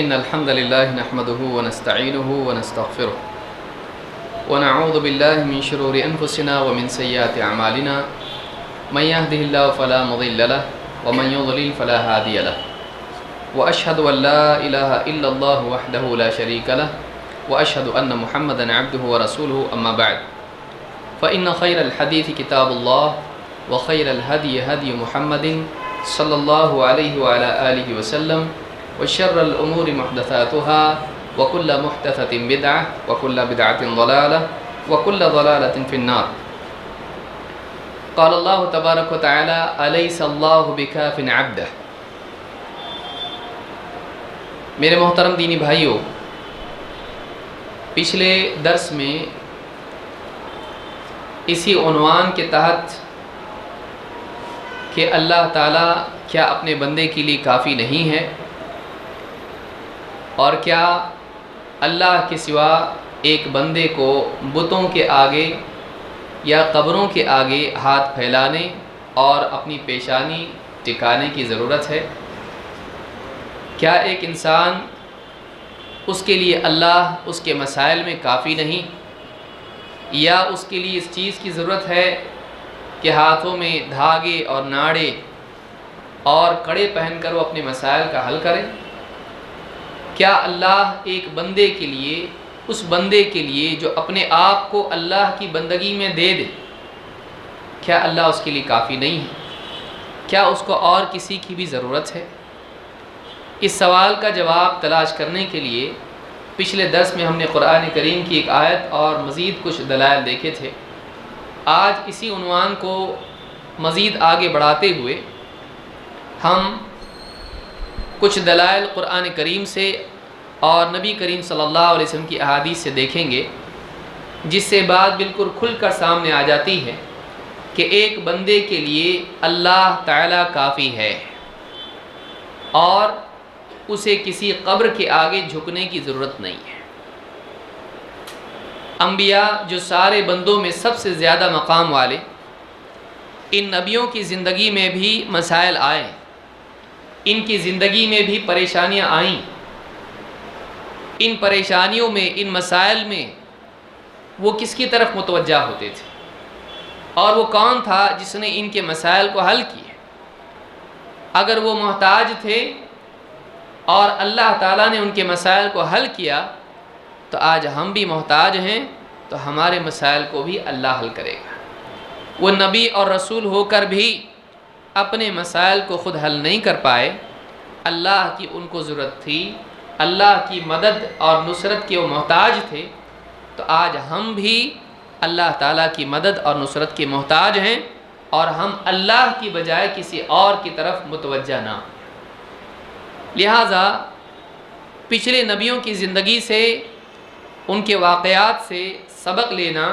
إن الحمد لله نحمده ونستعينه ونستغفره ونعوذ بالله من شرور أنفسنا ومن سيئات أعمالنا من يهده الله فلا مضل له ومن يضلل فلا هادي له وأشهد أن لا إله إلا الله وحده لا شريك له وأشهد أن محمدا عبده ورسوله أما بعد فإن خير الحديث كتاب الله وخير الهدي هدي محمد صلى الله عليه وعلى آله وسلم وشر الأمور محدثاتها وكل محدثة بدعة وكل بدعة ضلالة وكل ضلالة في النار. قال الله تبارك وتعالى أليس الله بكاف عبده. میرے محترم دینی بھائیوں، پچھلے درس میں اسی عنوان کے تحت کہ اللہ تعالیٰ کیا اپنے بندے کے لیے کافی نہیں ہے اور کیا اللہ کے سوا ایک بندے کو بتوں کے آگے یا قبروں کے آگے ہاتھ پھیلانے اور اپنی پیشانی ٹکانے کی ضرورت ہے؟ کیا ایک انسان اس کے لیے اللہ اس کے مسائل میں کافی نہیں، یا اس کے لیے اس چیز کی ضرورت ہے کہ ہاتھوں میں دھاگے اور ناڑے اور کڑے پہن کر وہ اپنے مسائل کا حل کرے؟ کیا اللہ ایک بندے کے لیے، اس بندے کے لیے جو اپنے آپ کو اللہ کی بندگی میں دے دے، کیا اللہ اس کے لیے کافی نہیں ہے؟ کیا اس کو اور کسی کی بھی ضرورت ہے؟ اس سوال کا جواب تلاش کرنے کے لیے پچھلے درس میں ہم نے قرآن کریم کی ایک آیت اور مزید کچھ دلائل دیکھے تھے۔ آج اسی عنوان کو مزید آگے بڑھاتے ہوئے ہم کچھ دلائل قرآن کریم سے اور نبی کریم صلی اللہ علیہ وسلم کی احادیث سے دیکھیں گے، جس سے بات بالکل کھل کر سامنے آ جاتی ہے کہ ایک بندے کے لیے اللہ تعالیٰ کافی ہے اور اسے کسی قبر کے آگے جھکنے کی ضرورت نہیں ہے۔ انبیاء جو سارے بندوں میں سب سے زیادہ مقام والے، ان نبیوں کی زندگی میں بھی مسائل آئے، ان کی زندگی میں بھی پریشانیاں آئیں۔ ان پریشانیوں میں، ان مسائل میں وہ کس کی طرف متوجہ ہوتے تھے، اور وہ کون تھا جس نے ان کے مسائل کو حل کیے؟ اگر وہ محتاج تھے اور اللہ تعالیٰ نے ان کے مسائل کو حل کیا، تو آج ہم بھی محتاج ہیں تو ہمارے مسائل کو بھی اللہ حل کرے گا۔ وہ نبی اور رسول ہو کر بھی اپنے مسائل کو خود حل نہیں کر پائے، اللہ کی ان کو ضرورت تھی، اللہ کی مدد اور نصرت کے وہ محتاج تھے، تو آج ہم بھی اللہ تعالیٰ کی مدد اور نصرت کے محتاج ہیں، اور ہم اللہ کی بجائے کسی اور کی طرف متوجہ نہ۔ لہٰذا پچھلے نبیوں کی زندگی سے، ان کے واقعات سے سبق لینا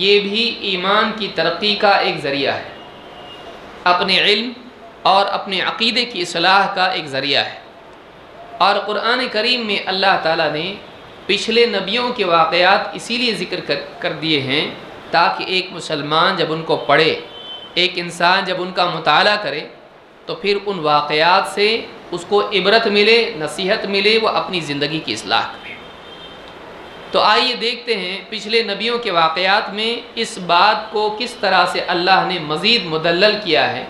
یہ بھی ایمان کی ترقی کا ایک ذریعہ ہے، اپنے علم اور اپنے عقیدے کی اصلاح کا ایک ذریعہ ہے۔ اور قرآن کریم میں اللہ تعالیٰ نے پچھلے نبیوں کے واقعات اسی لیے ذکر کر دیے ہیں تاکہ ایک مسلمان جب ان کو پڑھے، ایک انسان جب ان کا مطالعہ کرے، تو پھر ان واقعات سے اس کو عبرت ملے، نصیحت ملے، وہ اپنی زندگی کی اصلاح کرے۔ تو آئیے دیکھتے ہیں پچھلے نبیوں کے واقعات میں اس بات کو کس طرح سے اللہ نے مزید مدلل کیا ہے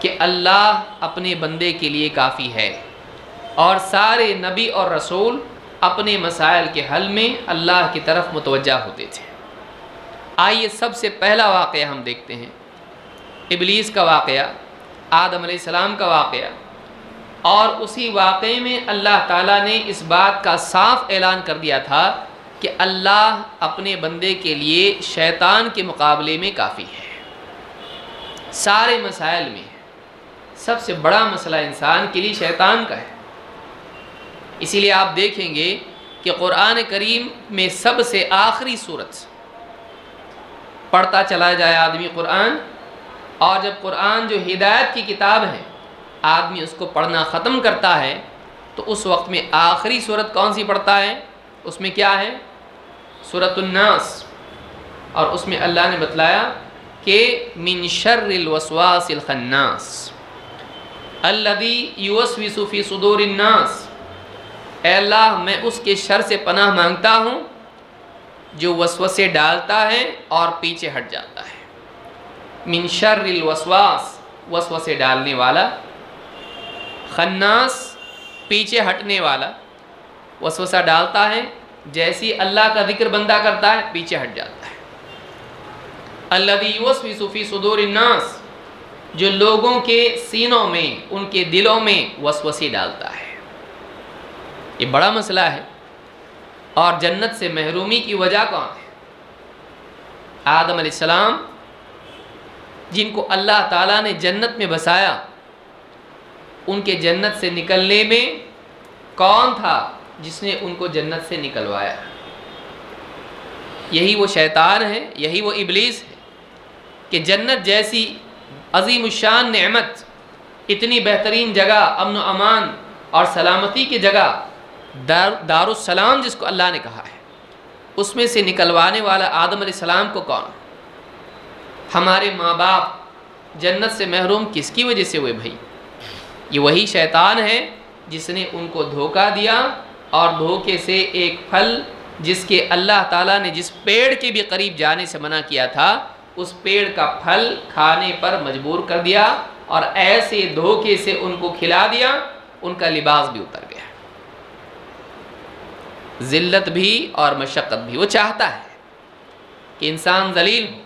کہ اللہ اپنے بندے کے لیے کافی ہے، اور سارے نبی اور رسول اپنے مسائل کے حل میں اللہ کی طرف متوجہ ہوتے تھے۔ آئیے سب سے پہلا واقعہ ہم دیکھتے ہیں، ابلیس کا واقعہ، آدم علیہ السلام کا واقعہ۔ اور اسی واقعے میں اللہ تعالیٰ نے اس بات کا صاف اعلان کر دیا تھا کہ اللہ اپنے بندے کے لیے شیطان کے مقابلے میں کافی ہے۔ سارے مسائل میں سب سے بڑا مسئلہ انسان کے لیے شیطان کا ہے۔ اسی لیے آپ دیکھیں گے کہ قرآن کریم میں سب سے آخری سورت پڑھتا چلا جائے آدمی قرآن، اور جب قرآن جو ہدایت کی کتاب ہے آدمی اس کو پڑھنا ختم کرتا ہے، تو اس وقت میں آخری سورت کون سی پڑھتا ہے؟ اس میں کیا ہے؟ سورۃ الناس۔ اور اس میں اللہ نے بتلایا کہ من شر الوسواس الخناس الذی یوسوس فی صدور الناس، اے اللہ میں اس کے شر سے پناہ مانگتا ہوں جو وسوسے ڈالتا ہے اور پیچھے ہٹ جاتا ہے۔ من شر الوسواس، وسوسے ڈالنے والا، خناس، پیچھے ہٹنے والا۔ وسوسہ ڈالتا ہے، جیسی اللہ کا ذکر بندہ کرتا ہے پیچھے ہٹ جاتا ہے۔ الذی یوسوس فی صدور الناس، جو لوگوں کے سینوں میں، ان کے دلوں میں وسوسے ڈالتا ہے۔ یہ بڑا مسئلہ ہے۔ اور جنت سے محرومی کی وجہ کون ہے؟ آدم علیہ السلام، جن کو اللہ تعالیٰ نے جنت میں بسایا، ان کے جنت سے نکلنے میں کون تھا جس نے ان کو جنت سے نکلوایا؟ یہی وہ شیطان ہے، یہی وہ ابلیس ہے کہ جنت جیسی عظیم الشان نعمت، اتنی بہترین جگہ، امن و امان اور سلامتی کی جگہ، دار السلام جس کو اللہ نے کہا ہے، اس میں سے نکلوانے والا آدم علیہ السلام کو کون؟ ہمارے ماں باپ جنت سے محروم کس کی وجہ سے ہوئے بھائی؟ یہ وہی شیطان ہے جس نے ان کو دھوکہ دیا، اور دھوکے سے ایک پھل جس کے اللہ تعالیٰ نے جس پیڑ کے بھی قریب جانے سے منع کیا تھا، اس پیڑ کا پھل کھانے پر مجبور کر دیا، اور ایسے دھوکے سے ان کو کھلا دیا، ان کا لباس بھی اتر گیا، ذلت بھی اور مشقت بھی۔ وہ چاہتا ہے کہ انسان ذلیل ہو،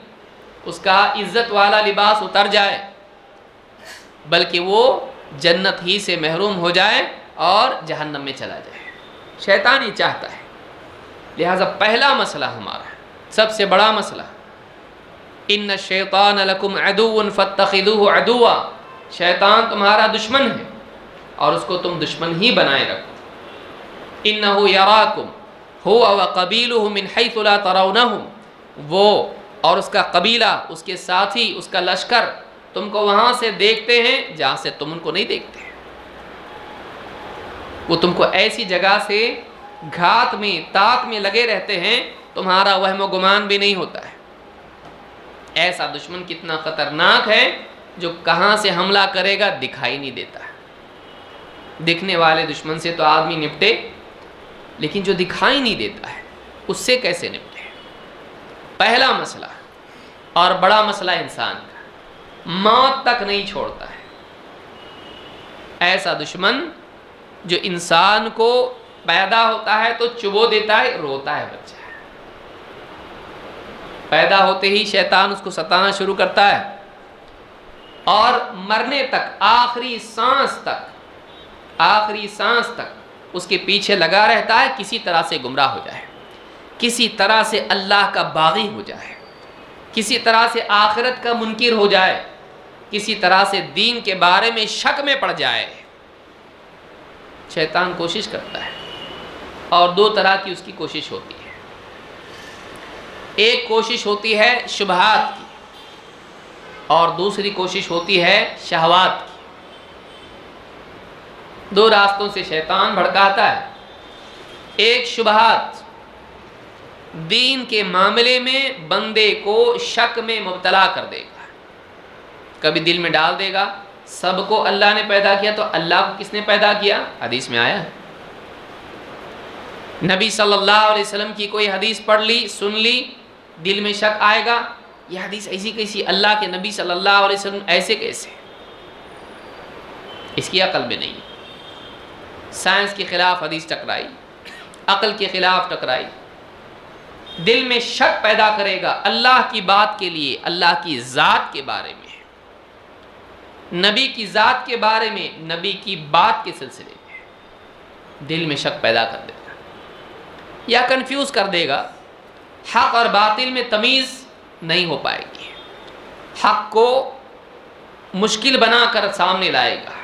اس کا عزت والا لباس اتر جائے، بلکہ وہ جنت ہی سے محروم ہو جائے اور جہنم میں چلا جائے۔ شیطان ہی چاہتا ہے۔ لہٰذا پہلا مسئلہ ہمارا، سب سے بڑا مسئلہ، ان الشیطان لکم عدو فاتخذوہ عدوا، شیطان تمہارا دشمن ہے اور اس کو تم دشمن ہی بنائے رکھو۔ انہ یراکم هو وقبیلہ من حیث لا ترونہم، وہ اور اس کا قبیلہ، اس کے ساتھی، اس کا لشکر تم کو وہاں سے دیکھتے ہیں جہاں سے تم ان کو نہیں دیکھتے۔ وہ تم کو ایسی جگہ سے گھات میں، تاک میں لگے رہتے ہیں، تمہارا وہم و گمان بھی نہیں ہوتا ہے۔ ایسا دشمن کتنا خطرناک ہے جو کہاں سے حملہ کرے گا دکھائی نہیں دیتا ہے۔ دکھنے والے دشمن سے تو آدمی نپٹے، لیکن جو دکھائی نہیں دیتا ہے اس سے کیسے نپٹے؟ پہلا مسئلہ اور بڑا مسئلہ انسان کا، موت تک نہیں چھوڑتا ہے ایسا دشمن جو انسان کو پیدا ہوتا ہے تو چبو دیتا ہے، روتا ہے بچہ، پیدا ہوتے ہی شیطان اس کو ستانا شروع کرتا ہے، اور مرنے تک، آخری سانس تک اس کے پیچھے لگا رہتا ہے، کسی طرح سے گمراہ ہو جائے، کسی طرح سے اللہ کا باغی ہو جائے، کسی طرح سے آخرت کا منکر ہو جائے، کسی طرح سے دین کے بارے میں شک میں پڑ جائے۔ شیطان کوشش کرتا ہے، اور دو طرح کی اس کی کوشش ہوتی ہے۔ ایک کوشش ہوتی ہے شبہات کی، اور دوسری کوشش ہوتی ہے شہوات کی۔ دو راستوں سے شیطان بھڑکاتا ہے۔ ایک شبہات، دین کے معاملے میں بندے کو شک میں مبتلا کر دے گا، کبھی دل میں ڈال دے گا سب کو اللہ نے پیدا کیا تو اللہ کو کس نے پیدا کیا؟ حدیث میں آیا ہے۔ نبی صلی اللہ علیہ وسلم کی کوئی حدیث پڑھ لی، سن لی، دل میں شک آئے گا، یہ حدیث ایسی کیسی، اللہ کے نبی صلی اللہ علیہ وسلم ایسے کیسے؟ اس کی عقل میں نہیں۔ سائنس کے خلاف حدیث ٹکرائی، عقل کے خلاف ٹکرائی، دل میں شک پیدا کرے گا اللہ کی بات کے لیے، اللہ کی ذات کے بارے میں، نبی کی ذات کے بارے میں، نبی کی بات کے سلسلے میں دل میں شک پیدا کر دے گا، یا کنفیوز کر دے گا۔ حق اور باطل میں تمیز نہیں ہو پائے گی، حق کو مشکل بنا کر سامنے لائے گا،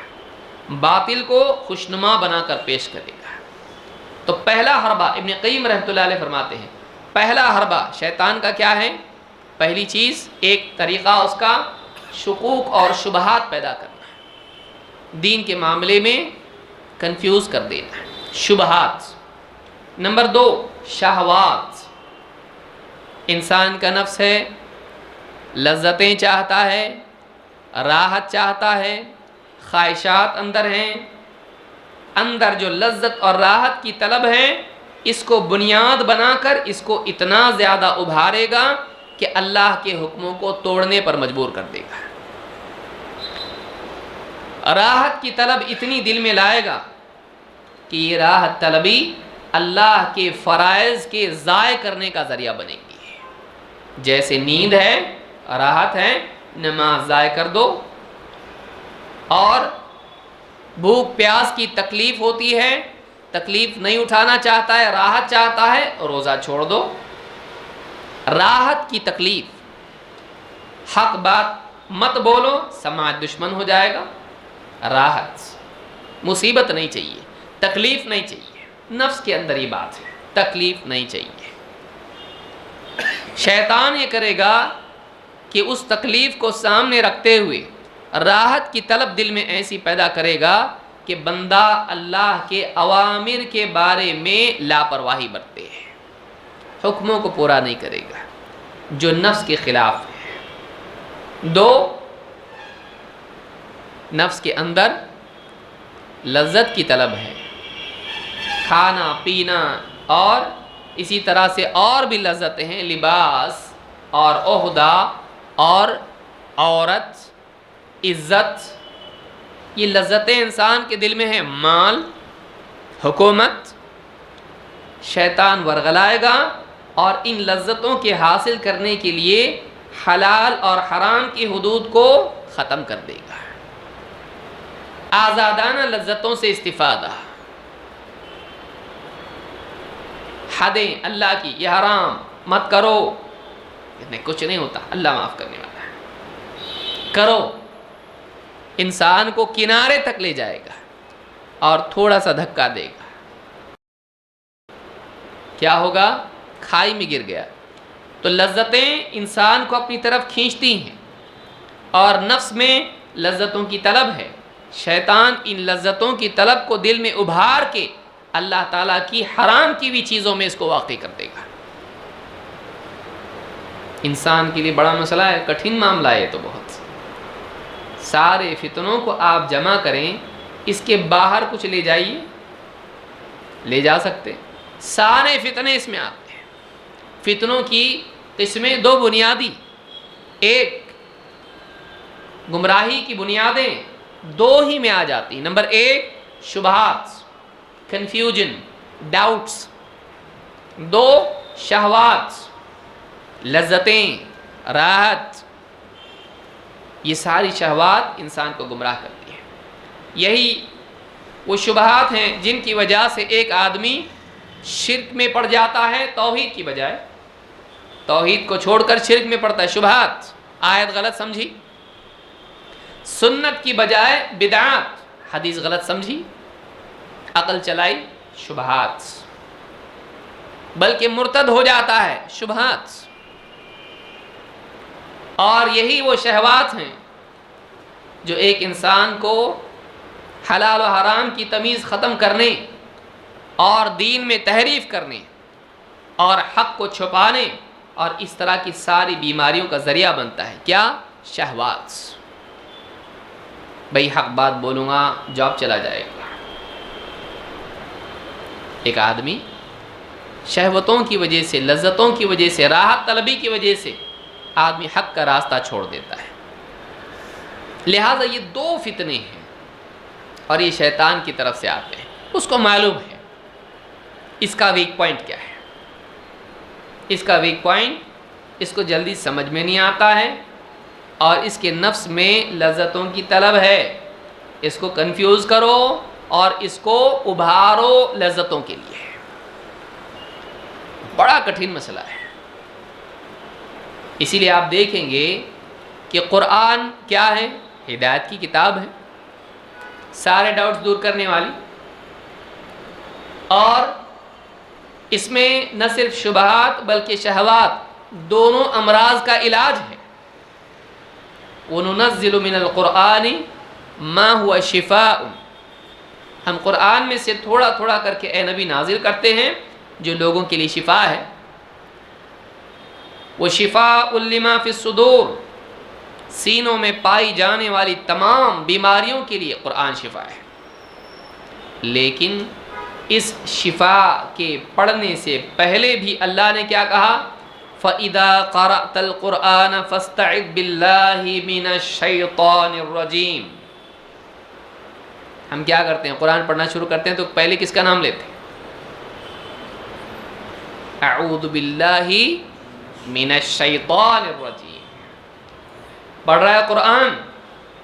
باطل کو خوشنما بنا کر پیش کرے گا۔ تو پہلا حربہ، ابن قیم رحمۃ اللہ علیہ فرماتے ہیں، پہلا حربہ شیطان کا کیا ہے؟ پہلی چیز، ایک طریقہ اس کا شکوک اور شبہات پیدا کرنا ہے، دین کے معاملے میں کنفیوز کر دینا ہے، شبہات۔ نمبر دو، شہوات۔ انسان کا نفس ہے، لذتیں چاہتا ہے، راحت چاہتا ہے، خواہشات اندر ہیں، اندر جو لذت اور راحت کی طلب ہے اس کو بنیاد بنا کر اس کو اتنا زیادہ ابھارے گا کہ اللہ کے حکموں کو توڑنے پر مجبور کر دے گا۔ راحت کی طلب اتنی دل میں لائے گا کہ یہ راحت طلبی اللہ کے فرائض کے ضائع کرنے کا ذریعہ بنے گی۔ جیسے نیند ہے، راحت ہے، نماز ضائع کر دو، اور بھوک پیاس کی تکلیف ہوتی ہے، تکلیف نہیں اٹھانا چاہتا ہے، راحت چاہتا ہے، روزہ چھوڑ دو۔ راحت کی تکلیف، حق بات مت بولو، سماج دشمن ہو جائے گا۔ راحت، مصیبت نہیں چاہیے، تکلیف نہیں چاہیے، نفس کے اندر یہ بات ہے، تکلیف نہیں چاہیے۔ شیطان یہ کرے گا کہ اس تکلیف کو سامنے رکھتے ہوئے راحت کی طلب دل میں ایسی پیدا کرے گا کہ بندہ اللہ کے اوامر کے بارے میں لاپرواہی برتے ہے، حکموں کو پورا نہیں کرے گا، جو نفس کے خلاف ہے۔ دو، نفس کے اندر لذت کی طلب ہے، کھانا پینا اور اسی طرح سے اور بھی لذتیں ہیں، لباس اور عہدہ اور عورت، عزت، یہ لذتیں انسان کے دل میں ہیں، مال، حکومت۔ شیطان ورغلائے گا اور ان لذتوں کے حاصل کرنے کے لیے حلال اور حرام کی حدود کو ختم کر دے گا۔ آزادانہ لذتوں سے استفادہ، حدیں اللہ کی، یہ حرام مت کرو، کچھ نہیں ہوتا، اللہ معاف کرنے والا ہے، کرو، انسان کو کنارے تک لے جائے گا اور تھوڑا سا دھکا دے گا، کیا ہوگا؟ کھائی میں گر گیا۔ تو لذتیں انسان کو اپنی طرف کھینچتی ہیں اور نفس میں لذتوں کی طلب ہے۔ شیطان ان لذتوں کی طلب کو دل میں ابھار کے اللہ تعالیٰ کی حرام کی بھی چیزوں میں اس کو واقع کر دے گا۔ انسان کے لیے بڑا مسئلہ ہے، کٹھن معاملہ ہے، تو بہت سارے فتنوں کو آپ جمع کریں، اس کے باہر کچھ لے جائیے، لے جا سکتے، سارے فتنے اس میں آتے ہیں۔ فتنوں کی قسمیں دو بنیادی، ایک گمراہی کی بنیادیں دو ہی میں آ جاتی، نمبر ایک شبہات، کنفیوژن، ڈاؤٹس، دو شہوات، لذتیں، راحت، یہ ساری شہوات انسان کو گمراہ کرتی ہیں۔ یہی وہ شبہات ہیں جن کی وجہ سے ایک آدمی شرک میں پڑ جاتا ہے، توحید کی بجائے توحید کو چھوڑ کر شرک میں پڑتا ہے۔ شبہات، آیت غلط سمجھی، سنت کی بجائے بدعات، حدیث غلط سمجھی، عقل چلائی، شبہات، بلکہ مرتد ہو جاتا ہے، شبہات۔ اور یہی وہ شہوات ہیں جو ایک انسان کو حلال و حرام کی تمیز ختم کرنے اور دین میں تحریف کرنے اور حق کو چھپانے اور اس طرح کی ساری بیماریوں کا ذریعہ بنتا ہے۔ کیا؟ شہوات۔ بھئی حق بات بولوں گا، جاب چلا جائے گا۔ ایک آدمی شہوتوں کی وجہ سے، لذتوں کی وجہ سے، راحت طلبی کی وجہ سے آدمی حق کا راستہ چھوڑ دیتا ہے۔ لہٰذا یہ دو فتنے ہیں اور یہ شیطان کی طرف سے آتے ہیں، اس کو معلوم ہے اس کا ویک پوائنٹ کیا ہے۔ اس کا ویک پوائنٹ اس کو جلدی سمجھ میں نہیں آتا ہے، اور اس کے نفس میں لذتوں کی طلب ہے۔ اس کو کنفیوز کرو اور اس کو ابھارو لذتوں کے لیے، بڑا کٹھن مسئلہ ہے۔ اسی لیے آپ دیکھیں گے کہ قرآن کیا ہے؟ ہدایت کی کتاب ہے، سارے ڈاؤٹس دور کرنے والی، اور اس میں نہ صرف شبہات بلکہ شہوات دونوں امراض کا علاج ہے۔ وَنُنَزِّلُ مِنَ الْقُرْآنِ مَا هُوَ شِفَاءٌ، ہم قرآن میں سے تھوڑا تھوڑا کر کے اے نبی نازل کرتے ہیں جو لوگوں کے لیے شفا ہے۔ وَشِفَاءٌ لِمَا فِي الصُّدُورِ، سینوں میں پائی جانے والی تمام بیماریوں کے لیے قرآن شفا ہے۔ لیکن اس شفا کے پڑھنے سے پہلے بھی اللہ نے کیا کہا؟ فَإِذَا قَرَأْتَ الْقُرْآنَ فَاسْتَعِذْ بِاللَّهِ مِنَ الشَّيْطَانِ الرَّجِيمِ۔ ہم کیا کرتے ہیں؟ قرآن پڑھنا شروع کرتے ہیں تو پہلے کس کا نام لیتے ہیں؟ اعوذ باللہ من الشیطان الرجیم۔ پڑھ رہا ہے قرآن،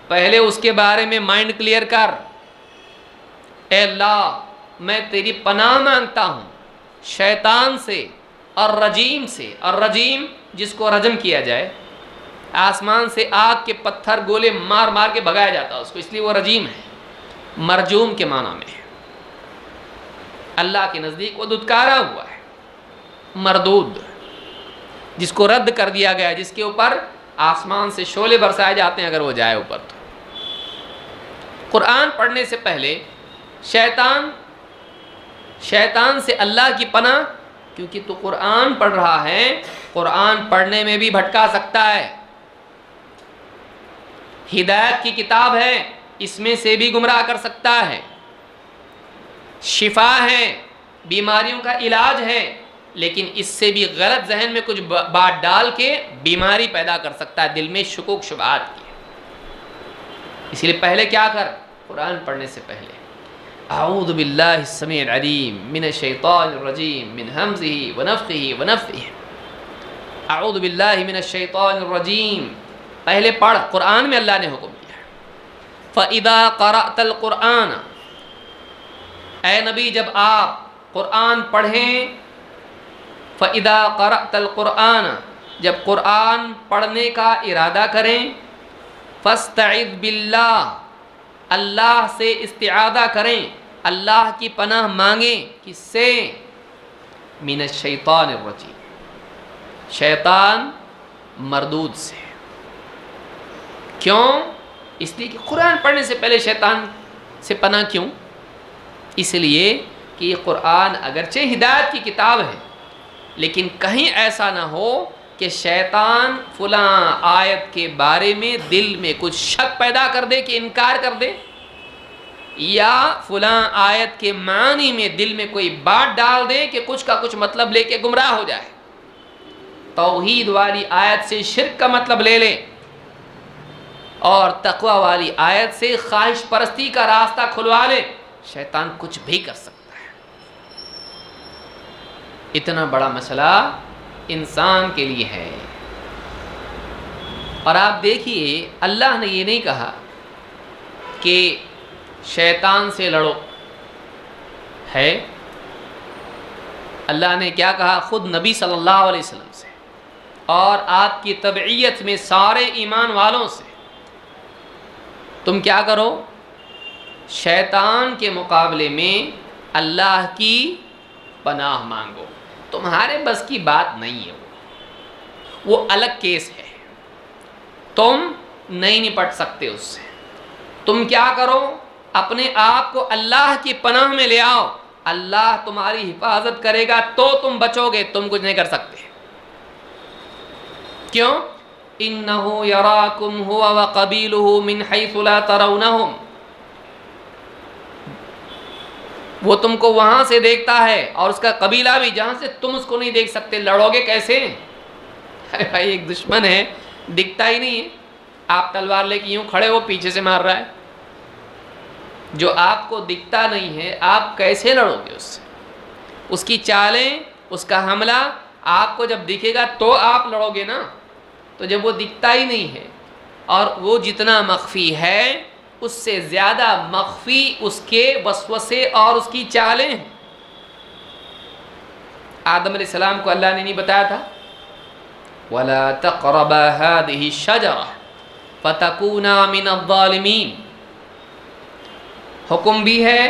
پہلے اس کے بارے میں مائنڈ کلیئر کر، اے اللہ میں تیری پناہ مانگتا ہوں شیطان سے اور رجیم سے۔ اور رجیم جس کو رجم کیا جائے، آسمان سے آگ کے پتھر گولے مار مار کے بھگایا جاتا ہے اس کو، اس لیے وہ رجیم ہے، مرجوم کے معنی میں ہے۔ اللہ کے نزدیک وہ دھتکارا ہوا ہے، مردود، جس کو رد کر دیا گیا، جس کے اوپر آسمان سے شعلے برسائے جاتے ہیں اگر وہ جائے اوپر تو۔ قرآن پڑھنے سے پہلے شیطان سے اللہ کی پناہ، کیونکہ تو قرآن پڑھ رہا ہے، قرآن پڑھنے میں بھی بھٹکا سکتا ہے، ہدایت کی کتاب ہے، اس میں سے بھی گمراہ کر سکتا ہے، شفا ہے، بیماریوں کا علاج ہے، لیکن اس سے بھی غلط ذہن میں کچھ بات ڈال کے بیماری پیدا کر سکتا ہے، دل میں شکوک شبہات کی۔ اس لیے پہلے کیا کر؟ قرآن پڑھنے سے پہلے اعوذ باللہ السمیع العلیم من الشیطان الرجیم من ہمزہ ونفخہ ونفثہ، اعوذ باللہ من الشیطان الرجیم پہلے پڑھ۔ قرآن میں اللہ نے حکم دیا ہے فَإِذَا قَرَأْتَ الْقُرْآنَ، اے نبی جب آپ قرآن پڑھیں، فَإِذَا قَرَأْتَ الْقُرْآنَ جب قرآن پڑھنے کا ارادہ کریں، فَاسْتَعِذْ بِاللَّهِ اللہ سے استعاذہ کریں، اللہ کی پناہ مانگیں، کس سے؟ من الشیطان الرجیم، شیطان مردود سے۔ کیوں؟ اس لیے کہ قرآن پڑھنے سے پہلے شیطان سے پناہ کیوں؟ اس لیے کہ یہ قرآن اگرچہ ہدایت کی کتاب ہے، لیکن کہیں ایسا نہ ہو کہ شیطان فلاں آیت کے بارے میں دل میں کچھ شک پیدا کر دے کہ انکار کر دے، یا فلاں آیت کے معنی میں دل میں کوئی بات ڈال دے کہ کچھ کا کچھ مطلب لے کے گمراہ ہو جائے، توحید والی آیت سے شرک کا مطلب لے لے، اور تقوی والی آیت سے خواہش پرستی کا راستہ کھلوا لے۔ شیطان کچھ بھی کر سکتا ہے۔ اتنا بڑا مسئلہ انسان کے لیے ہے۔ اور آپ دیکھیے اللہ نے یہ نہیں کہا کہ شیطان سے لڑو، ہے اللہ نے کیا کہا؟ خود نبی صلی اللہ علیہ وسلم سے اور آپ کی تبعیت میں سارے ایمان والوں سے تم کیا کرو؟ شیطان کے مقابلے میں اللہ کی پناہ مانگو۔ تمہارے بس کی بات نہیں ہے، وہ الگ کیس ہے، تم نہیں نپٹ سکتے اس سے۔ تم کیا کرو؟ اپنے آپ کو اللہ کی پناہ میں لے آؤ، اللہ تمہاری حفاظت کرے گا تو تم بچو گے، تم کچھ نہیں کر سکتے۔ کیوں؟ اِنَّهُ يَرَاكُمْ هُوَ وَقَبِيلُهُ مِنْ حَيْثُ لَا تَرَوْنَهُمْ، وہ تم کو وہاں سے دیکھتا ہے اور اس کا قبیلہ بھی جہاں سے تم اس کو نہیں دیکھ سکتے۔ لڑو گے کیسے؟ بھائی ایک دشمن ہے، دکھتا ہی نہیں ہے، آپ تلوار لے کے یوں کھڑے ہو، پیچھے سے مار رہا ہے، جو آپ کو دکھتا نہیں ہے آپ کیسے لڑو گے اس سے؟ اس کی چالیں، اس کا حملہ آپ کو جب دکھے گا تو آپ لڑو گے نا۔ تو جب وہ دکھتا ہی نہیں ہے اور وہ جتنا مخفی ہے اس سے زیادہ مخفی اس کے وسوسے اور اس کی چالیں ہیں۔ آدم علیہ السلام کو اللہ نے نہیں بتایا تھا وَلَا تَقْرَبَا هَذِهِ الشَّجَرَةَ فَتَكُونَا مِنَ الظَّالِمِينَ، حکم بھی ہے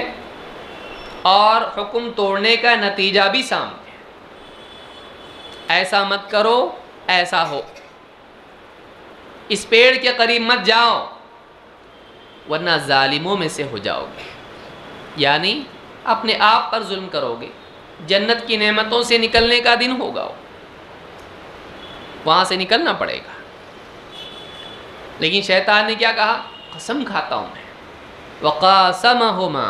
اور حکم توڑنے کا نتیجہ بھی سامنے ہے۔ ایسا مت کرو، ایسا ہو، اس پیڑ کے قریب مت جاؤ ورنہ ظالموں میں سے ہو جاؤ گے، یعنی اپنے آپ پر ظلم کرو گے، جنت کی نعمتوں سے نکلنے کا دن ہوگا، وہاں سے نکلنا پڑے گا۔ لیکن شیطان نے کیا کہا؟ قسم کھاتا ہوں میں، وَقَاسَمَهُمَا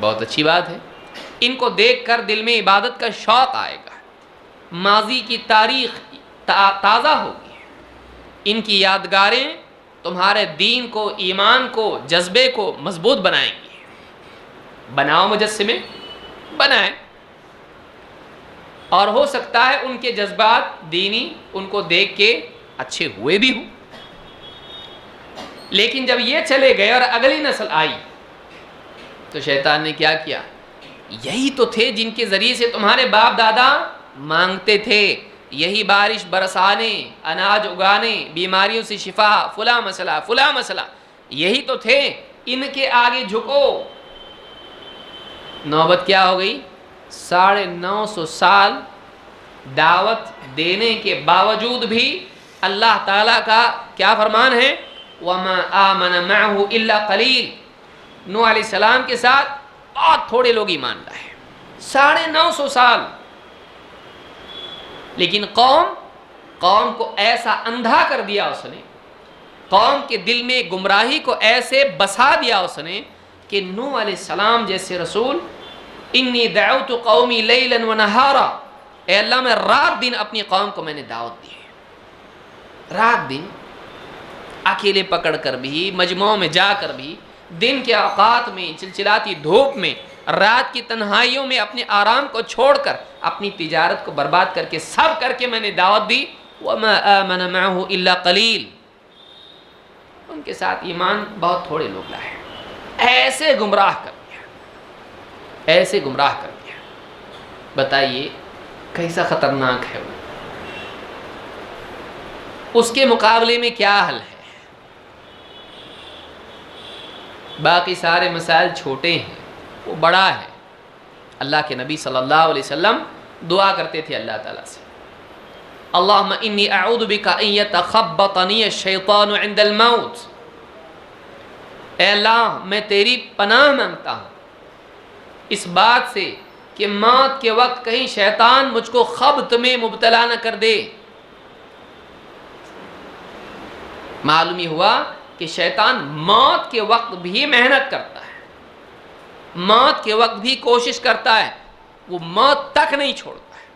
بہت اچھی بات ہے. ان کو دیکھ کر دل میں عبادت کا شوق آئے گا، ماضی کی تاریخ تازہ ہوگی. ان کی یادگاریں تمہارے دین کو، ایمان کو، جذبے کو مضبوط بنائیں گی. بناؤ مجسمے، بنائیں. اور ہو سکتا ہے ان کے جذبات دینی ان کو دیکھ کے اچھے ہوئے بھی ہوں، لیکن جب یہ چلے گئے اور اگلی نسل آئی تو شیطان نے کیا کیا؟ یہی تو تھے جن کے ذریعے سے تمہارے باپ دادا مانگتے تھے، یہی بارش برسانے، اناج اگانے، بیماریوں سے شفا، فلاں مسئلہ فلاں مسئلہ، یہی تو تھے. ان کے آگے جھکو. نوبت کیا ہو گئی؟ 950 سال دعوت دینے کے باوجود بھی اللہ تعالیٰ کا کیا فرمان ہے؟ وَمَا آمَنَ مَعْهُ إِلَّا قَلِيلٌ. نوح علیہ السلام کے ساتھ بہت تھوڑے لوگ ایمان لائے. 950 سال. لیکن قوم کو ایسا اندھا کر دیا اس نے، قوم کے دل میں گمراہی کو ایسے بسا دیا اس نے کہ نوح علیہ السلام جیسے رسول، انی دعوت قومی لیلا ونہارا، اے اللہ میں رات دن اپنی قوم کو میں نے دعوت دی ہے. رات دن اکیلے پکڑ کر بھی، مجموعوں میں جا کر بھی، دن کے اوقات میں چلچلاتی دھوپ میں، رات کی تنہائیوں میں اپنے آرام کو چھوڑ کر، اپنی تجارت کو برباد کر کے، سب کر کے میں نے دعوت دی. وَمَا آمَنَ مَعْهُ إِلَّا قَلِيلٌ. ان کے ساتھ ایمان بہت تھوڑے لوگ لائے. ایسے گمراہ کر دیا، ایسے گمراہ کر دیا. بتائیے کیسا خطرناک ہے وہ. اس کے مقابلے میں کیا حل ہے؟ باقی سارے مسائل چھوٹے ہیں، وہ بڑا ہے. اللہ کے نبی صلی اللہ علیہ وسلم دعا کرتے تھے اللہ تعالیٰ سے، اللہم انی اعوذ بک ان یتخبطنی الشیطان عند الموت. اے اللہ میں تیری پناہ مانگتا ہوں اس بات سے کہ موت کے وقت کہیں شیطان مجھ کو خبط میں مبتلا نہ کر دے. معلوم ہی ہوا کہ شیطان موت کے وقت بھی محنت کرتا ہے، موت کے وقت بھی کوشش کرتا ہے، وہ موت تک نہیں چھوڑتا ہے.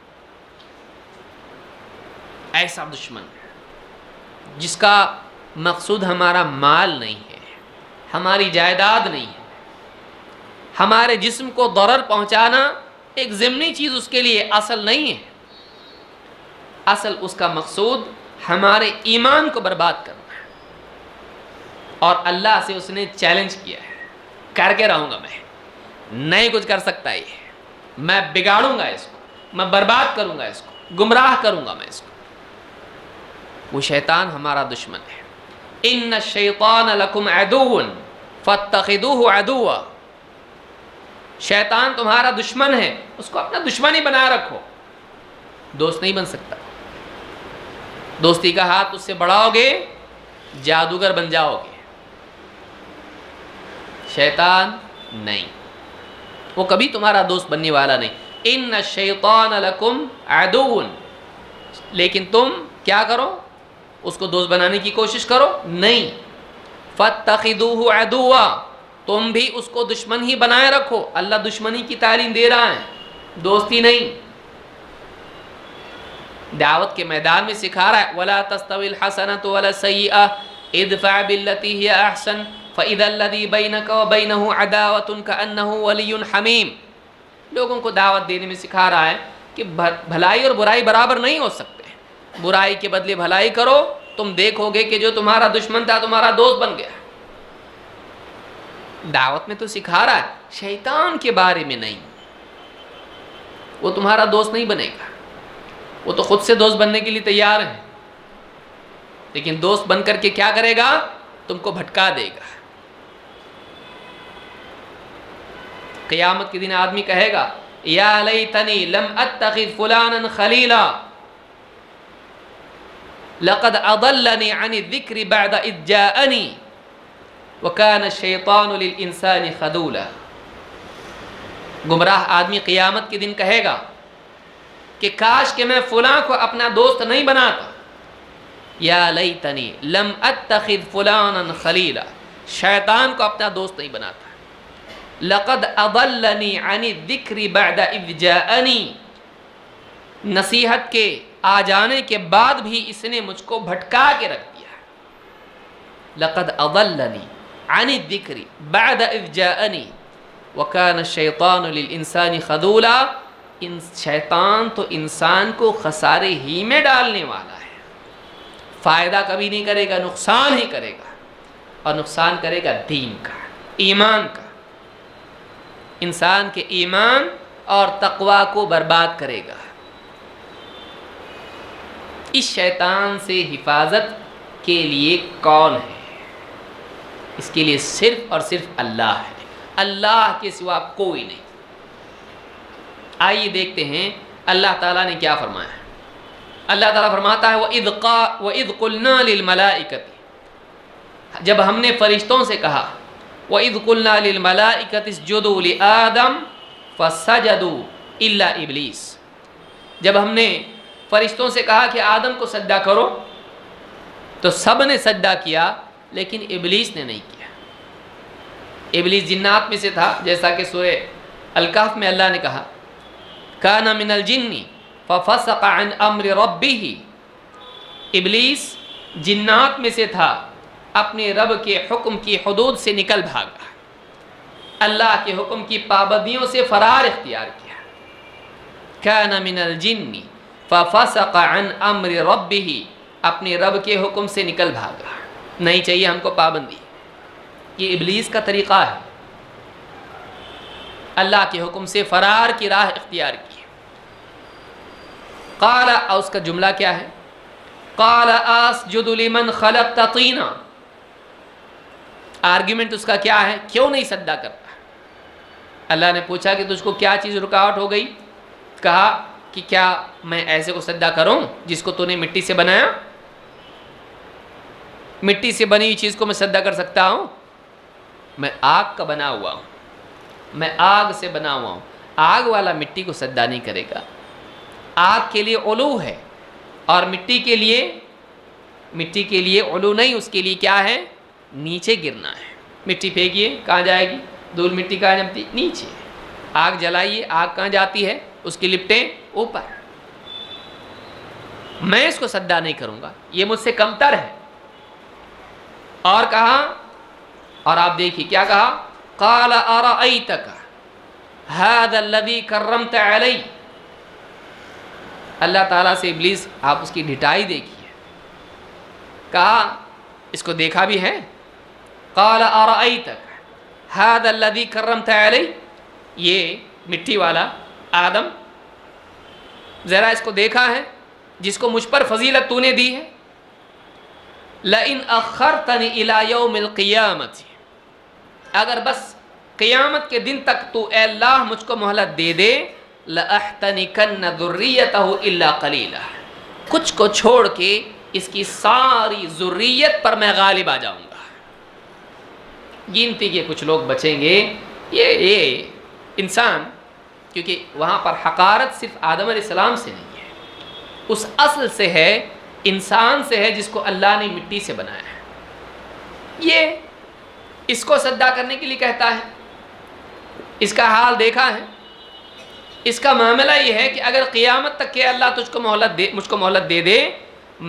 ایسا دشمن جس کا مقصود ہمارا مال نہیں ہے، ہماری جائیداد نہیں ہے، ہمارے جسم کو ضرر پہنچانا ایک ضمنی چیز اس کے لیے اصل نہیں ہے. اصل اس کا مقصود ہمارے ایمان کو برباد کرنا ہے. اور اللہ سے اس نے چیلنج کیا ہے، کر کے رہوں گا میں، نہیں کچھ کر سکتا یہ، میں بگاڑوں گا اس کو، میں برباد کروں گا اس کو، گمراہ کروں گا میں اس کو. وہ شیطان ہمارا دشمن ہے. ان الشیطان لکم عدو فاتخذوہ عدوا. شیطان تمہارا دشمن ہے، اس کو اپنا دشمن ہی بنا رکھو. دوست نہیں بن سکتا. دوستی کا ہاتھ اس سے بڑھاؤ گے جادوگر بن جاؤ گے. شیطان نہیں، وہ کبھی تمہارا دوست بننے والا نہیں. ان الشیطان لکم عدو. لیکن تم کیا کرو؟ اس کو دوست بنانے کی کوشش کرو؟ نہیں. فاتخذوہ عدوا. تم بھی اس کو دشمن ہی بنائے رکھو. اللہ دشمنی کی تعلیم دے رہا ہے، دوستی نہیں. دعوت کے میدان میں سکھا رہا ہے وَلَا تَسْتَوِي الْحَسَنَةُ وَلَا السَّيِّئَةُ اِدْفَعْ بِالَّتِي هِيَ أَحْسَنُ فَإِذَا الَّذِي بَيْنَكَ وَبَيْنَهُ عَدَاوَةٌ كَأَنَّهُ وَلِيٌّ حَمِيمٌ. لوگوں کو دعوت دینے میں سکھا رہا ہے کہ بھلائی اور برائی برابر نہیں ہو سکتے. برائی کے بدلے بھلائی کرو، تم دیکھو گے کہ جو تمہارا دشمن تھا تمہارا دوست بن گیا. دعوت میں تو سکھا رہا ہے، شیطان کے بارے میں نہیں. وہ تمہارا دوست نہیں بنے گا، وہ تو خود سے دوست بننے کے لیے تیار ہے، لیکن دوست بن کر کے کیا کرے گا؟ تم کو بھٹکا دے گا. قیامت کے دن آدمی کہے گا یا لیتنی لم اتخذ فلانا خلیلا لقد اضلنی عن الذکر بعد اذ جاءنی وکان الشیطان للانسان خذولا. گمراہ آدمی قیامت کے دن کہے گا کہ کاش کہ میں فلاں کو اپنا دوست نہیں بناتا. یا لیتنی لم اتخذ فلانا خلیلا. شیطان کو اپنا دوست نہیں بناتا. لقد اضلنی عن الذکر بعد اذ جاءنی، نصیحت کے آ جانے کے بعد بھی اس نے مجھ کو بھٹکا کے رکھ دیا۔ لقد اضلنی عن الذکر بعد اذ جاءنی وکان الشیطان للانسان خذولا، شیطان تو انسان کو خسارے ہی میں ڈالنے والا ہے، فائدہ کبھی نہیں کرے گا، نقصان ہی کرے گا، اور نقصان کرے گا دین کا، ایمان کا، انسان کے ایمان اور تقوی کو برباد کرے گا۔ اس شیطان سے حفاظت کے لیے کون ہے؟ اس کے لیے صرف اور صرف اللہ ہے، اللہ کے سوا کوئی نہیں۔ آئیے دیکھتے ہیں اللہ تعالیٰ نے کیا فرمایا ہے۔ اللہ تعالیٰ فرماتا ہے وَإِذْ قُلْنَا لِلْمَلَائِكَةِ، جب ہم نے فرشتوں سے کہا، وَإِذْ قُلْنَا لِلْمَلَائِكَةِ اسْجُدُوا لِآدَمَ فَسَجَدُوا إِلَّا إِبْلِيسَ، جب ہم نے فرشتوں سے کہا کہ آدم کو سجدہ کرو تو سب نے سجدہ کیا، لیکن ابلیس نے نہیں کیا۔ ابلیس جنات میں سے تھا، جیسا کہ سورہ الکہف میں اللہ نے کہا کان من الجن ففسق عن امر ربہ، ابلیس جنات میں سے تھا، اپنے رب کے حکم کی حدود سے نکل بھاگا، اللہ کے حکم کی پابندیوں سے فرار اختیار کیا۔ کان من الجن ففسق عن امر ربہ، اپنے رب کے حکم سے نکل بھاگا، نہیں چاہیے ہم کو پابندی۔ یہ ابلیس کا طریقہ ہے، اللہ کے حکم سے فرار کی راہ اختیار کی۔ قال، اور اس کا جملہ کیا ہے؟ قال اسجد لمن خلقت طینا، آرگیومنٹ اس کا کیا ہے؟ کیوں نہیں سجدہ کرتا؟ اللہ نے پوچھا کہ تجھ کو کیا چیز رکاوٹ ہو گئی؟ کہا کہ کیا میں ایسے کو سجدہ کروں جس کو تو نے مٹی سے بنایا؟ مٹی سے بنی ہوئی چیز کو میں سجدہ کر سکتا ہوں؟ میں آگ کا بنا ہوا ہوں، میں آگ سے بنا ہوا ہوں، آگ والا مٹی کو سجدہ نہیں کرے گا۔ آگ کے لیے علو ہے، اور مٹی کے لیے علو نہیں، اس کے لیے کیا ہے؟ نیچے گرنا ہے۔ مٹی پھینکیے کہاں جائے گی؟ دھول مٹی کہاں جمتی؟ نیچے۔ آگ جلائیے، آگ کہاں جاتی ہے؟ اس کی لپٹیں اوپر۔ میں اس کو سجدہ نہیں کروں گا، یہ مجھ سے کمتر ہے۔ اور کہا، اور آپ دیکھیے کیا کہا؟ قال ارأیتک ھذا الذی کرمت علی، اللہ تعالیٰ سے ابلیس، آپ اس کی ڈھٹائی دیکھیے، کہا اس کو دیکھا بھی ہے؟ قال ارأیتک ھذا الذی کرمت علی، یہ مٹی والا آدم، ذرا اس کو دیکھا ہے جس کو مجھ پر فضیلت تو نے دی ہے؟ لئن اخرتنی الی یوم القیامت، اگر بس قیامت کے دن تک تو اے اللہ مجھ کو مہلت دے دے، لأحتنکن ذریتہ الا قلیلہ، کچھ کو چھوڑ کے اس کی ساری ذریت پر میں غالب آ جاؤں گا، گنتی کے کچھ لوگ بچیں گے۔ یہ انسان، کیونکہ وہاں پر حقارت صرف آدم علیہ السلام سے نہیں ہے، اس اصل سے ہے، انسان سے ہے جس کو اللہ نے مٹی سے بنایا ہے۔ یہ اس کو سجدہ کرنے کے لیے کہتا ہے، اس کا حال دیکھا ہے، اس کا معاملہ یہ ہے کہ اگر قیامت تک کہ اللہ مجھ کو مہلت دے دے،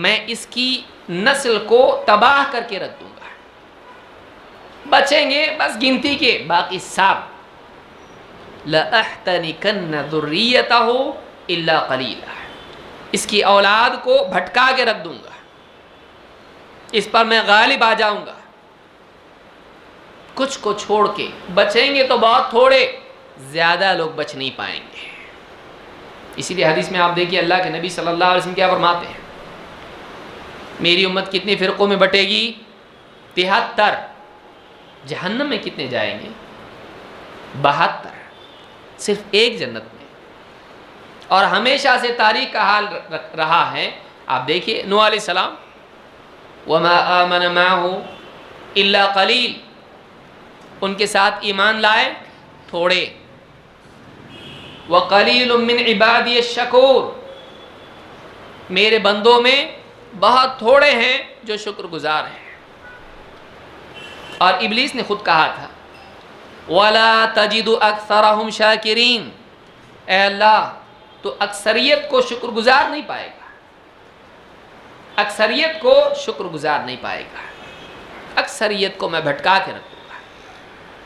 میں اس کی نسل کو تباہ کر کے رکھ دوں گا، بچیں گے بس گنتی کے، باقی سب لأحتنکن ذریتہ الا قلیلہ، اس کی اولاد کو بھٹکا کے رکھ دوں گا، اس پر میں غالب آ جاؤں گا۔ کچھ کو چھوڑ کے بچیں گے تو بہت تھوڑے، زیادہ لوگ بچ نہیں پائیں گے۔ اسی لیے حدیث میں آپ دیکھیے اللہ کے نبی صلی اللہ علیہ وسلم کیا فرماتے ہیں؟ میری امت کتنے فرقوں میں بٹے گی؟ 73۔ جہنم میں کتنے جائیں گے؟ 72۔ صرف ایک جنت میں، اور ہمیشہ سے تاریخ کا حال رہا ہے۔ آپ دیکھیے نوح علیہ السلام، وما آمن معه الا قلیل، ان کے ساتھ ایمان لائے تھوڑے۔ وقلیل من عبادی الشکور، میرے بندوں میں بہت تھوڑے ہیں جو شکر گزار ہیں۔ اور ابلیس نے خود کہا تھا وَلَا تَجِدُ أَكْثَرَهُمْ شَاكِرِينَ، اے اللہ تو اکثریت کو شکر گزار نہیں پائے گا، اکثریت کو شکر گزار نہیں پائے گا، اکثریت کو میں بھٹکا کے رکھوں گا۔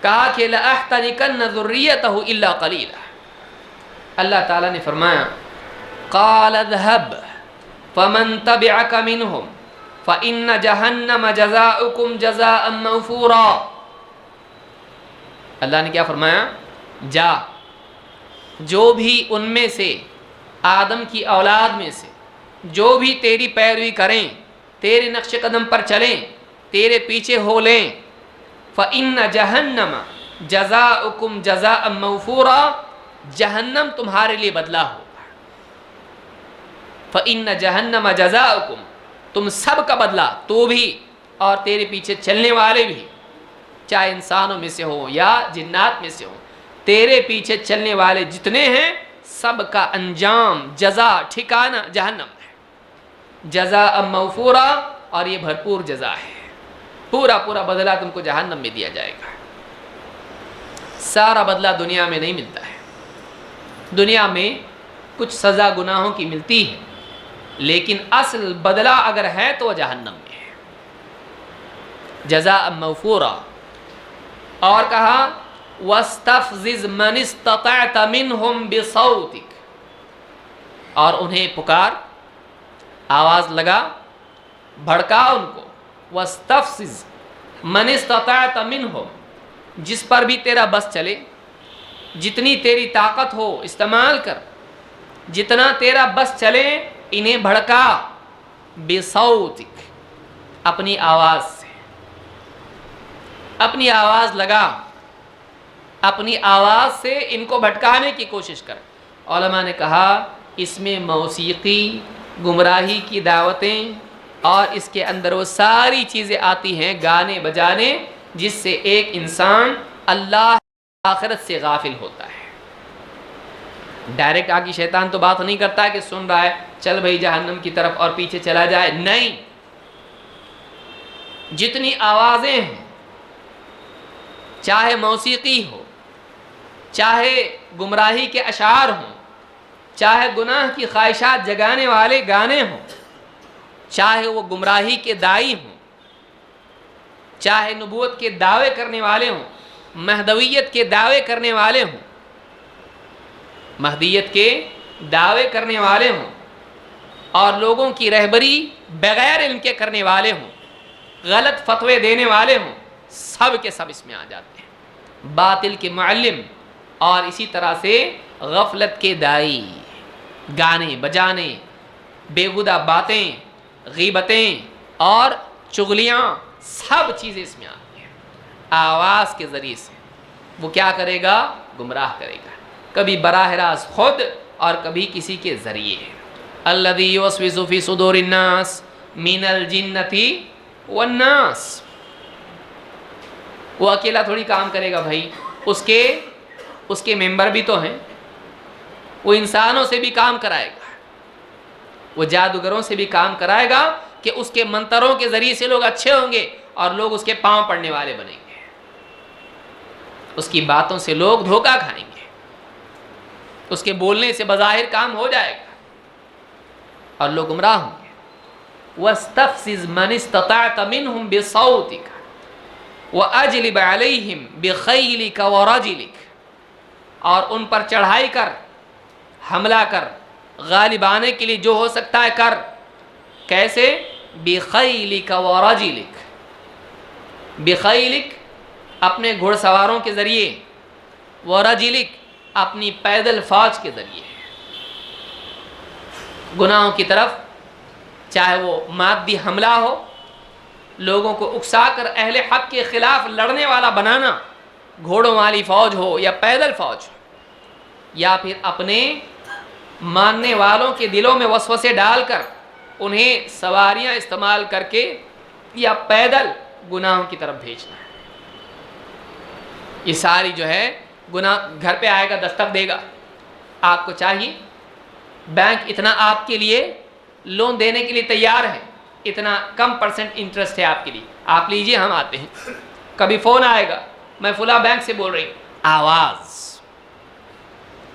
کہا کہ لَأَحْتَنِكَنَّ ذُرِّيَّتَهُ إِلَّا قَلِيلًا، اللہ تعالیٰ نے فرمایا قَالَ اذْهَبْ فَمَن تَبِعَكَ مِنْهُمْ فَإِنَّ جَهَنَّمَ جَزَاؤُكُمْ جَزَاءً مَّوْفُورًا، اللہ نے کیا فرمایا؟ جا، جو بھی ان میں سے آدم کی اولاد میں سے جو بھی تیری پیروی کریں، تیرے نقش قدم پر چلیں، تیرے پیچھے ہو لیں، فَإِنَّ جَهَنَّمَ جَزَاؤُكُمْ جَزَاءً مَّوْفُورًا، جہنم تمہارے لیے بدلہ ہوگا۔ فَإِنَّ جَهَنَّمَ جَزَاؤُكُمْ، تم سب کا بدلہ، تو بھی اور تیرے پیچھے چلنے والے بھی، چاہے انسانوں میں سے ہو یا جنات میں سے ہو، تیرے پیچھے چلنے والے جتنے ہیں سب کا انجام، جزا، ٹھکانہ جہنم ہے۔ جزاء موفورا، اور یہ بھرپور جزا ہے، پورا پورا بدلہ تم کو جہنم میں دیا جائے گا۔ سارا بدلہ دنیا میں نہیں ملتا ہے، دنیا میں کچھ سزا گناہوں کی ملتی ہے، لیکن اصل بدلہ اگر ہے تو وہ جہنم میں ہے۔ جزاء موفورا، اور کہا وَاسْتَفْزِزْ مَنِ اسْتَطَعْتَ مِنْهُمْ بِصَوْتِكَ، اور انہیں پکار، آواز لگا، بھڑکا ان کو۔ وَاسْتَفْزِزْ مَنِ اسْتَطَعْتَ مِنْهُمْ، جس پر بھی تیرا بس چلے، جتنی تیری طاقت ہو استعمال کر، جتنا تیرا بس چلے انہیں بھڑکا، بِصَوْتِكَ، اپنی آواز سے، اپنی آواز لگا، اپنی آواز سے ان کو بھٹکانے کی کوشش کر۔ علماء نے کہا اس میں موسیقی، گمراہی کی دعوتیں، اور اس کے اندر وہ ساری چیزیں آتی ہیں، گانے بجانے، جس سے ایک انسان اللہ آخرت سے غافل ہوتا ہے۔ ڈائریکٹ آگے شیطان تو بات نہیں کرتا کہ سن رہا ہے چل بھائی جہنم کی طرف اور پیچھے چلا جائے، نہیں، جتنی آوازیں ہیں، چاہے موسیقی ہو، چاہے گمراہی کے اشعار ہوں، چاہے گناہ کی خواہشات جگانے والے گانے ہوں، چاہے وہ گمراہی کے دائی ہوں، چاہے نبوت کے دعوے کرنے والے ہوں، مہدویت کے دعوے کرنے والے ہوں، مہدیت کے دعوے کرنے والے ہوں، اور لوگوں کی رہبری بغیر علم کے کرنے والے ہوں، غلط فتوے دینے والے ہوں، سب کے سب اس میں آ جاتے ہیں، باطل کے معلم، اور اسی طرح سے غفلت کے دائی، گانے بجانے، بیہودہ باتیں، غیبتیں اور چغلیاں، سب چیزیں اس میں آتی ہیں۔ آواز کے ذریعے سے وہ کیا کرے گا؟ گمراہ کرے گا، کبھی براہ راست خود اور کبھی کسی کے ذریعے۔ الذی یوسوس فی صدور الناس من الجنۃ والناس، وہ اکیلا تھوڑی کام کرے گا بھائی، اس کے ممبر بھی تو ہیں، وہ انسانوں سے بھی کام کرائے گا، وہ جادوگروں سے بھی کام کرائے گا کہ اس کے منتروں کے ذریعے سے لوگ اچھے ہوں گے اور لوگ اس کے پاؤں پڑنے والے بنیں گے، اس کی باتوں سے لوگ دھوکہ کھائیں گے، اس کے بولنے سے بظاہر کام ہو جائے گا اور لوگ گمراہ ہوں گے۔ وَاسْتَفْزِزْ مَنِ اسْتَطَعْتَ مِنْهُمْ بِصَوْتِكَ وَأَجْلِبْ عَلَيْهِمْ بِخَيْلِكَ وَرَجِلِكَ، اور ان پر چڑھائی کر، حملہ کر، غالب آنے کے لیے جو ہو سکتا ہے کر۔ کیسے؟ بِخَيْلِكَ وَرَجِلِكَ، بِخَيْلِكَ اپنے گھڑ سواروں کے ذریعے، وَرَجِلِكَ اپنی پیدل فوج کے ذریعے، گناہوں کی طرف، چاہے وہ مادی حملہ ہو، لوگوں کو اکسا کر اہل حق کے خلاف لڑنے والا بنانا، گھوڑوں والی فوج ہو یا پیدل فوج ہو، یا پھر اپنے ماننے والوں کے دلوں میں وسوسے ڈال کر انہیں سواریاں استعمال کر کے یا پیدل گناہوں کی طرف بھیجنا ہے۔ یہ ساری جو ہے گناہ گھر پہ آئے گا، دستک دے گا، آپ کو چاہیے، بینک اتنا آپ کے لیے لون دینے کے لیے تیار ہے، اتنا کم % انٹرسٹ ہے آپ کے لیے، آپ لیجئے، ہم آتے ہیں۔ کبھی فون آئے گا، میں فلاں بینک سے بول رہی ہوں، آواز.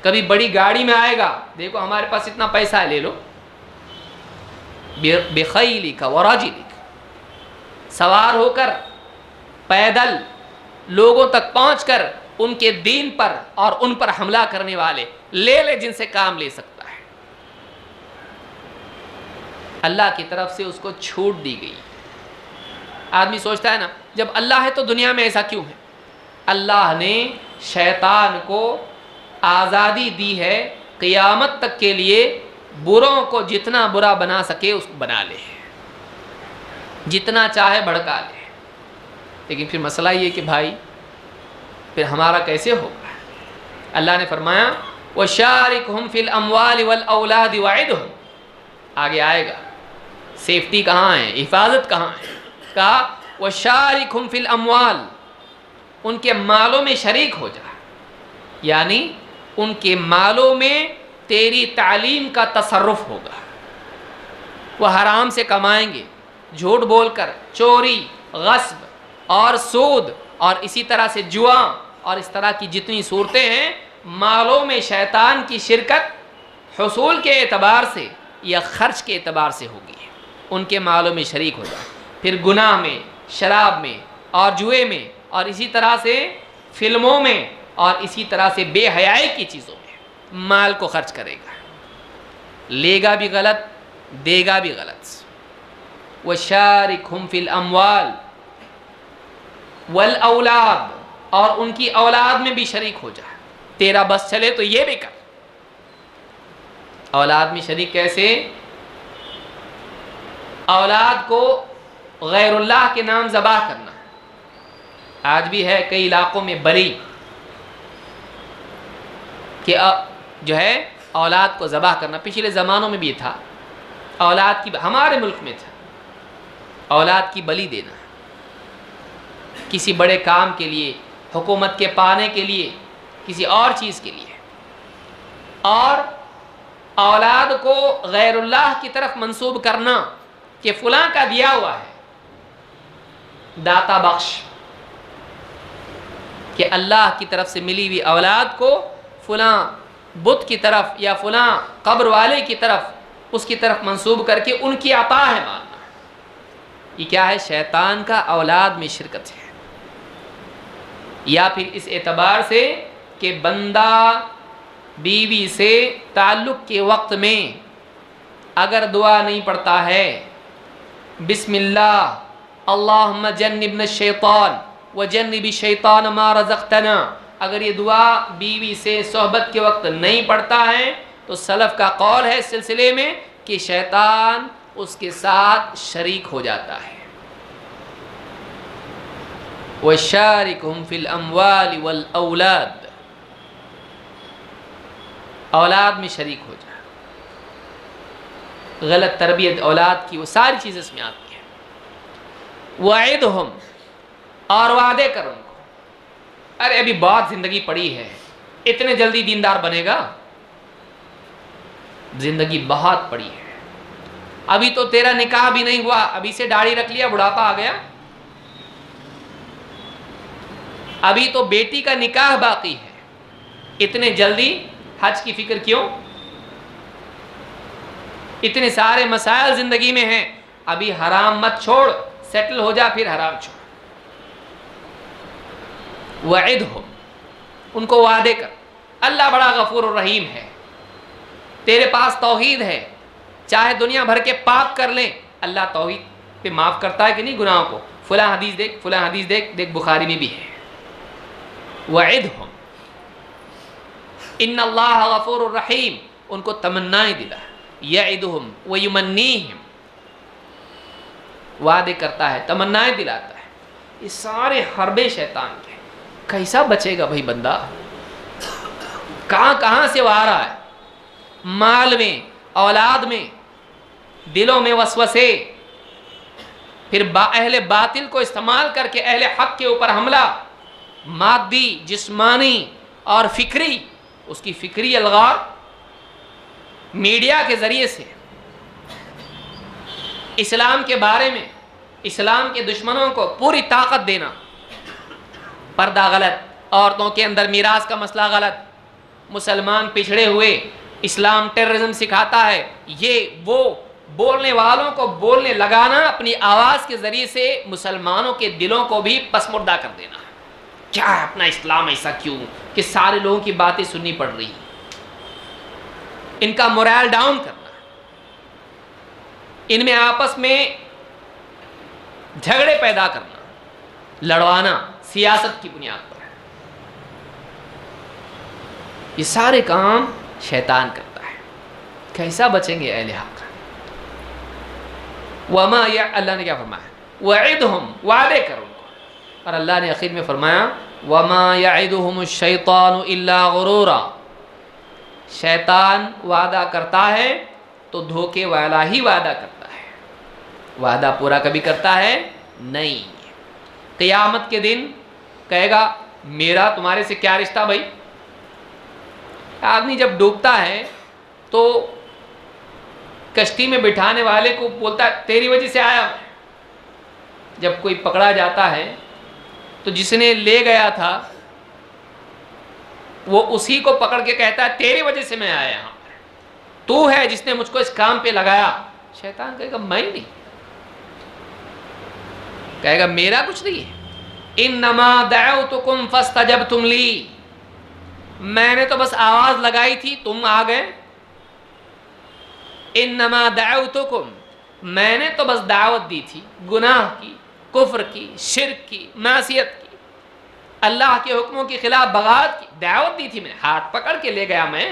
کبھی بڑی گاڑی میں آئے گا، دیکھو ہمارے پاس اتنا پیسہ ہے، لے لو. بخیلک وراجلک، سوار ہو کر پیدل لوگوں تک پہنچ کر ان کے دین پر اور ان پر حملہ کرنے والے لے لے جن سے کام لے سکتا ہے. اللہ کی طرف سے اس کو چھوٹ دی گئی. آدمی سوچتا ہے نا، جب اللہ ہے تو دنیا میں ایسا کیوں ہے؟ اللہ نے شیطان کو آزادی دی ہے قیامت تک کے لیے، بروں کو جتنا برا بنا سکے اس کو بنا لے، جتنا چاہے بھڑکا لے. لیکن پھر مسئلہ یہ کہ بھائی پھر ہمارا کیسے ہوگا؟ اللہ نے فرمایا وَشَارِكْهُمْ فِي الْأَمْوَالِ وَالْأَوْلَادِ وَعِدْهُمْ. آگے آئے گا سیفٹی کہاں ہے، حفاظت کہاں ہے. کہا وَشَارِكْهُمْ فِي الْأَمْوَالِ، ان کے مالوں میں شریک ہو جا، یعنی ان کے مالوں میں تیری تعلیم کا تصرف ہوگا. وہ حرام سے کمائیں گے، جھوٹ بول کر، چوری، غصب اور سود اور اسی طرح سے جوا اور اس طرح کی جتنی صورتیں ہیں، مالوں میں شیطان کی شرکت حصول کے اعتبار سے یا خرچ کے اعتبار سے ہوگی. ان کے مالوں میں شریک ہو جائے. پھر گناہ میں، شراب میں اور جوئے میں اور اسی طرح سے فلموں میں اور اسی طرح سے بے حیائی کی چیزوں میں مال کو خرچ کرے گا. لے گا بھی غلط، دے گا بھی غلط. وَشَارِكْهُمْ فِي الْأَمْوَالِ وَالْأَوْلَادِ، اور ان کی اولاد میں بھی شریک ہو جا. تیرا بس چلے تو یہ بھی کر. اولاد میں شریک کیسے؟ اولاد کو غیر اللہ کے نام ذبح کرنا. آج بھی ہے کئی علاقوں میں بلی کہ جو ہے اولاد کو ذبح کرنا. پچھلے زمانوں میں بھی تھا، اولاد کی، ہمارے ملک میں تھا اولاد کی بلی دینا کسی بڑے کام کے لیے، حکومت کے پانے کے لیے، کسی اور چیز کے لیے. اور اولاد کو غیر اللہ کی طرف منسوب کرنا کہ فلاں کا دیا ہوا ہے، داتا بخش، کہ اللہ کی طرف سے ملی ہوئی اولاد کو فلاں بت کی طرف یا فلاں قبر والے کی طرف، اس کی طرف منسوب کر کے ان کی عطا ہے ماننا. یہ کیا ہے؟ شیطان کا اولاد میں شرکت ہے. یا پھر اس اعتبار سے کہ بندہ بیوی سے تعلق کے وقت میں اگر دعا نہیں پڑھتا ہے، بسم اللہ اللہم جنبنا الشیطان وجنب الشیطان ما رزقتنا، اگر یہ دعا بیوی سے صحبت کے وقت نہیں پڑھتا ہے تو سلف کا قول ہے اس سلسلے میں کہ شیطان اس کے ساتھ شریک ہو جاتا ہے. وَشَارِكْهُمْ فِي الْأَمْوَالِ وَالْأَوْلَادِ، اولاد میں شریک ہو جا. غلط تربیت اولاد کی، وہ ساری چیزیں اس میں آتی ہیں. وَعِدْهُمْ، اور وعدے کر ان کو. ارے ابھی بہت زندگی پڑی ہے، اتنے جلدی دیندار بنے گا؟ زندگی بہت پڑی ہے. ابھی تو تیرا نکاح بھی نہیں ہوا، ابھی سے داڑھی رکھ لیا، بڑھاپا آ گیا. ابھی تو بیٹی کا نکاح باقی ہے، اتنے جلدی حج کی فکر کیوں؟ اتنے سارے مسائل زندگی میں ہیں، ابھی حرام مت چھوڑ، سیٹل ہو جا پھر حرام چھوڑ. وعدہم، ان کو وعدے کر. اللہ بڑا غفور الرحیم ہے، تیرے پاس توحید ہے، چاہے دنیا بھر کے پاپ کر لیں، اللہ توحید پہ معاف کرتا ہے کہ نہیں گناہوں کو. فلاں حدیث دیکھ، فلاں حدیث دیکھ، دیکھ بخاری میں بھی ہے. وعدہم ان اللہ غفور الرحیم، ان کو تمنائیں دلا. یعدہم ویمنیہم، وعدے کرتا ہے، تمنائیں دلاتا ہے. یہ سارے حربے شیطان کے. کیسا بچے گا بھائی بندہ؟ کہاں کہاں سے وہ آ رہا ہے؟ مال میں، اولاد میں، دلوں میں وسوسے، پھر اہل باطل کو استعمال کر کے اہل حق کے اوپر حملہ، مادی، جسمانی اور فکری. اس کی فکری الغار میڈیا کے ذریعے سے اسلام کے بارے میں اسلام کے دشمنوں کو پوری طاقت دینا پردہ غلط، عورتوں کے اندر میراث کا مسئلہ غلط، مسلمان پچھڑے ہوئے، اسلام ٹیررزم سکھاتا ہے، یہ وہ بولنے والوں کو بولنے لگانا، اپنی آواز کے ذریعے سے مسلمانوں کے دلوں کو بھی پسمردہ کر دینا۔ کیا ہے اپنا اسلام ایسا کیوں کہ سارے لوگوں کی باتیں سننی پڑ رہی ہیں، ان کا مورال ڈاؤن کرنا، ان میں آپس میں جھگڑے پیدا کرنا، لڑوانا سیاست کی بنیاد پر، یہ سارے کام شیطان کرتا ہے۔ کیسا بچیں گے اہل حق؟ وما یا اللہ نے کیا فرمایا؟ وعدہم، وعدے کرو ان کو، اور اللہ نے آخر میں فرمایا وما یعدہم الشیطان الا غرورا، شیطان وعدہ کرتا ہے تو دھوکے والا ہی وعدہ کرتا ہے، وعدہ پورا کبھی کرتا ہے نہیں۔ قیامت کے دن کہے گا میرا تمہارے سے کیا رشتہ بھائی؟ آدمی جب ڈوبتا ہے تو کشتی میں بٹھانے والے کو بولتا ہے تیری وجہ سے آیا ہوں۔ جب کوئی پکڑا جاتا ہے تو جس نے لے گیا تھا وہ اسی کو پکڑ کے کہتا ہے تیری وجہ سے میں آیا یہاں پر، تو ہے جس نے مجھ کو اس کام پہ لگایا۔ شیطان کہے گا میں نہیں، کہے گا میرا کچھ نہیں ہے، انما دعوتکم فاستجبتم لی، میں نے تو بس آواز لگائی تھی تم آ گئے۔ انما دعوتکم، میں نے تو بس دعوت دی تھی گناہ کی، کفر کی، شرک کی، معصیت کی، اللہ کے حکموں کی خلاف بغاوت کی دعوت دی تھی، میں نے ہاتھ پکڑ کے لے گیا، میں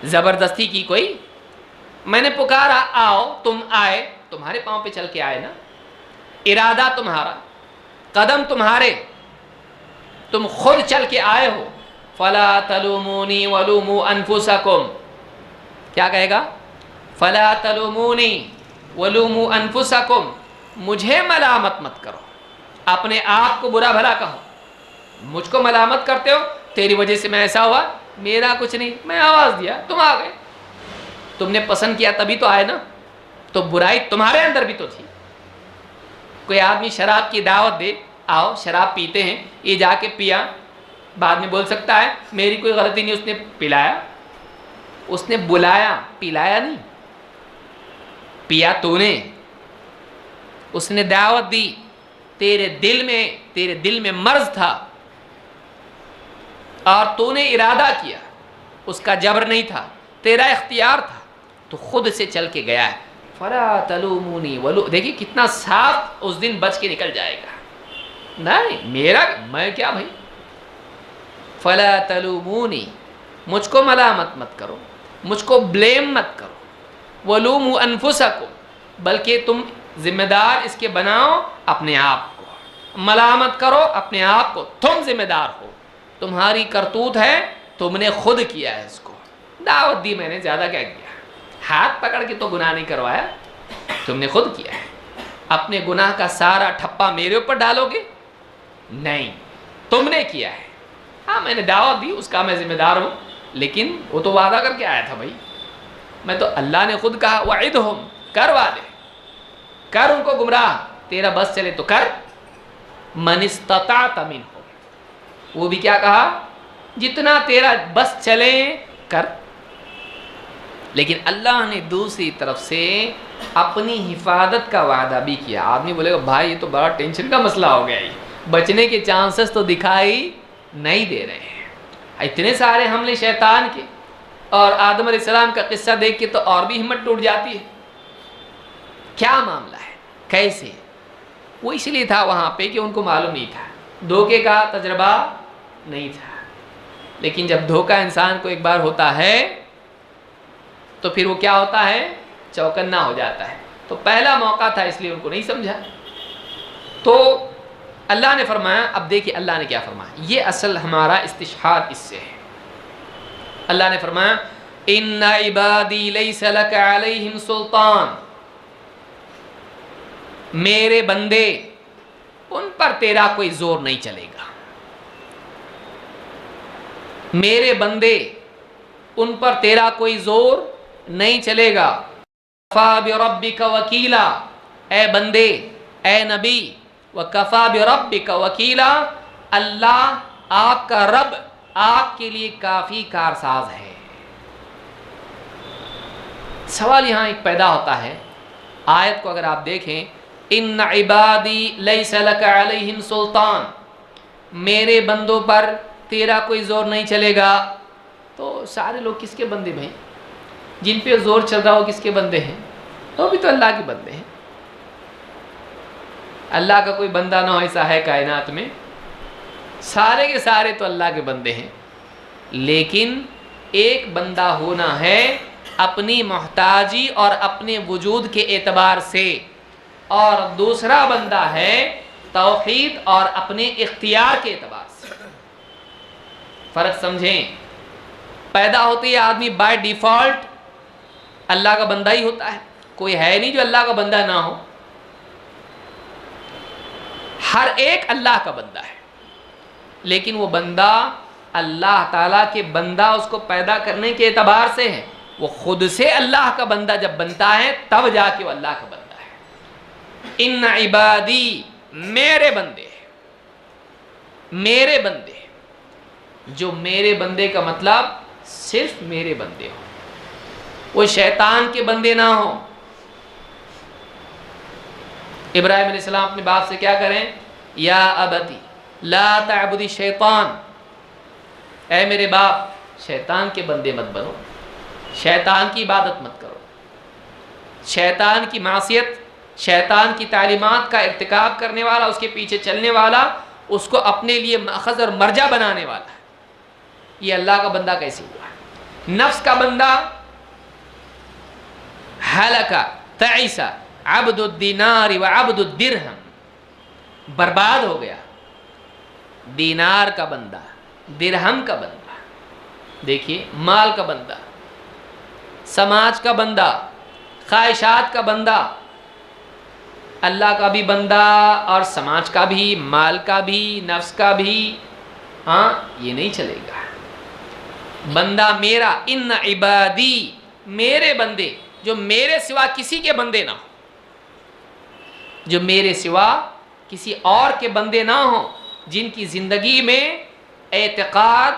زبردستی کی کوئی؟ میں نے پکارا آؤ، تم آئے، تمہارے پاؤں پہ چل کے آئے نا، ارادہ تمہارا، قدم تمہارے، تم خود چل کے آئے ہو۔ فلا تلومونی ولوموا انفسکم، کیا کہے گا؟ فلا تلومونی ولوموا انفسکم، مجھے ملامت مت کرو، اپنے آپ کو برا بھلا کہو، مجھ کو ملامت کرتے ہو تیری وجہ سے میں ایسا ہوا، میرا کچھ نہیں، میں آواز دیا تم آ گئے، تم نے پسند کیا تبھی تو آئے نا، تو برائی تمہارے اندر بھی تو تھی۔ کوئی آدمی شراب کی دعوت دے آؤ شراب پیتے ہیں، یہ جا کے پیا، بعد میں بول سکتا ہے میری کوئی غلطی نہیں، اس نے پلایا، اس نے بلایا، پلایا نہیں، پیا تو نے، اس نے دعوت دی، تیرے دل میں مرض تھا اور تو نے ارادہ کیا، اس کا جبر نہیں تھا، تیرا اختیار تھا، تو خود سے چل کے گیا ہے۔ فلا تلومونی دیکھیے کتنا صاف اس دن بچ کے نکل جائے گا، نہیں میرا، میں کیا بھائی؟ فلا تلومونی، مجھ کو ملامت مت کرو، مجھ کو بلیم مت کرو، ولوموا انفسکم، بلکہ تم ذمہ دار اس کے بناؤ اپنے آپ کو، ملامت کرو اپنے آپ کو، تم ذمہ دار ہو، تمہاری کرتوت ہے، تم نے خود کیا ہے، اس کو دعوت دی میں نے، زیادہ کیا کیا، ہاتھ پکڑ کے تو گناہ نہیں کروایا، تم نے خود کیا ہے۔ اپنے گناہ کا سارا ٹھپا میرے اوپر ڈالو گے؟ نہیں، تم نے کیا ہے، ہاں میں نے دعوت دی، اس کا میں ذمہ دار ہوں، لیکن وہ تو وعدہ کر کے آیا تھا بھائی، میں تو اللہ نے خود کہا وعدہم، کر وعدے، کر ان کو گمراہ، تیرا بس چلے تو کر، من استطاعت منہم، وہ بھی کیا کہا؟ جتنا تیرا بس چلے کر۔ لیکن اللہ نے دوسری طرف سے اپنی حفاظت کا وعدہ بھی کیا۔ آدمی بولے گا بھائی یہ تو بڑا ٹینشن کا مسئلہ ہو گیا، بچنے کے چانسز تو دکھائی نہیں دے رہے ہیں، اتنے سارے حملے شیطان کے، اور آدم علیہ السلام کا قصہ دیکھ کے تو اور بھی ہمت ٹوٹ جاتی ہے۔ کیا معاملہ ہے، کیسے؟ وہ اس لیے تھا وہاں پہ کہ ان کو معلوم نہیں تھا، دھوکے کا تجربہ نہیں تھا، لیکن جب دھوکہ انسان کو ایک بار ہوتا ہے تو پھر وہ کیا ہوتا ہے؟ چوکنا ہو جاتا ہے۔ تو پہلا موقع تھا اس لیے ان کو نہیں سمجھا، تو اللہ نے فرمایا، اب دیکھیے اللہ نے کیا فرمایا، یہ اصل ہمارا استشہاد اس سے ہے۔ اللہ نے فرمایا ان عبادی لیس لک علیہم سلطان، میرے بندے ان پر تیرا کوئی زور نہیں چلے گا، میرے بندے ان پر تیرا کوئی زور نہیں چلے گا۔ کفا بربک وکیلا، اے بندے، اے نبی، وکفا بربک وکیلا، اللہ آپ کا رب آپ کے لیے کافی کارساز ہے۔ سوال یہاں ایک پیدا ہوتا ہے، آیت کو اگر آپ دیکھیں، ان عبادی لیس لک علیہم سلطان، میرے بندوں پر تیرا کوئی زور نہیں چلے گا، تو سارے لوگ کس کے بندے بھائی؟ جن پہ زور چل رہا ہو کس کے بندے ہیں؟ وہ بھی تو اللہ کے بندے ہیں۔ اللہ کا کوئی بندہ نہ ہو ایسا ہے کائنات میں؟ سارے کے سارے تو اللہ کے بندے ہیں، لیکن ایک بندہ ہونا ہے اپنی محتاجی اور اپنے وجود کے اعتبار سے، اور دوسرا بندہ ہے توحید اور اپنے اختیار کے اعتبار سے۔ فرق سمجھیں، پیدا ہوتے ہی آدمی بائی ڈیفالٹ اللہ کا بندہ ہی ہوتا ہے، کوئی ہے نہیں جو اللہ کا بندہ نہ ہو، ہر ایک اللہ کا بندہ ہے، لیکن وہ بندہ اللہ تعالیٰ کے بندہ اس کو پیدا کرنے کے اعتبار سے ہے، وہ خود سے اللہ کا بندہ جب بنتا ہے تب جا کے وہ اللہ کا بندہ ہے۔ ان عبادی، میرے بندے، میرے بندے، جو میرے بندے کا مطلب صرف میرے بندے ہوں، وہ شیطان کے بندے نہ ہوں۔ ابراہیم علیہ السلام اپنے باپ سے کیا کریں؟ یا ابتی لا تعبد الشیطان، اے میرے باپ شیطان کے بندے مت بنو، شیطان کی عبادت مت کرو، شیطان کی معصیت، شیطان کی تعلیمات کا ارتکاب کرنے والا، اس کے پیچھے چلنے والا، اس کو اپنے لیے مأخذ اور مرجع بنانے والا، یہ اللہ کا بندہ کیسے ہوا؟ نفس کا بندہ ہلکا تعیسا عبد الدینار و عبد الدرہم، برباد ہو گیا، دینار کا بندہ، درہم کا بندہ، دیکھیے مال کا بندہ، سماج کا بندہ، خواہشات کا بندہ، اللہ کا بھی بندہ اور سماج کا بھی، مال کا بھی، نفس کا بھی، ہاں یہ نہیں چلے گا۔ بندہ میرا، ان عبادی، میرے بندے، جو میرے سوا کسی کے بندے نہ ہو، جو میرے سوا کسی اور کے بندے نہ ہوں، جن کی زندگی میں اعتقاد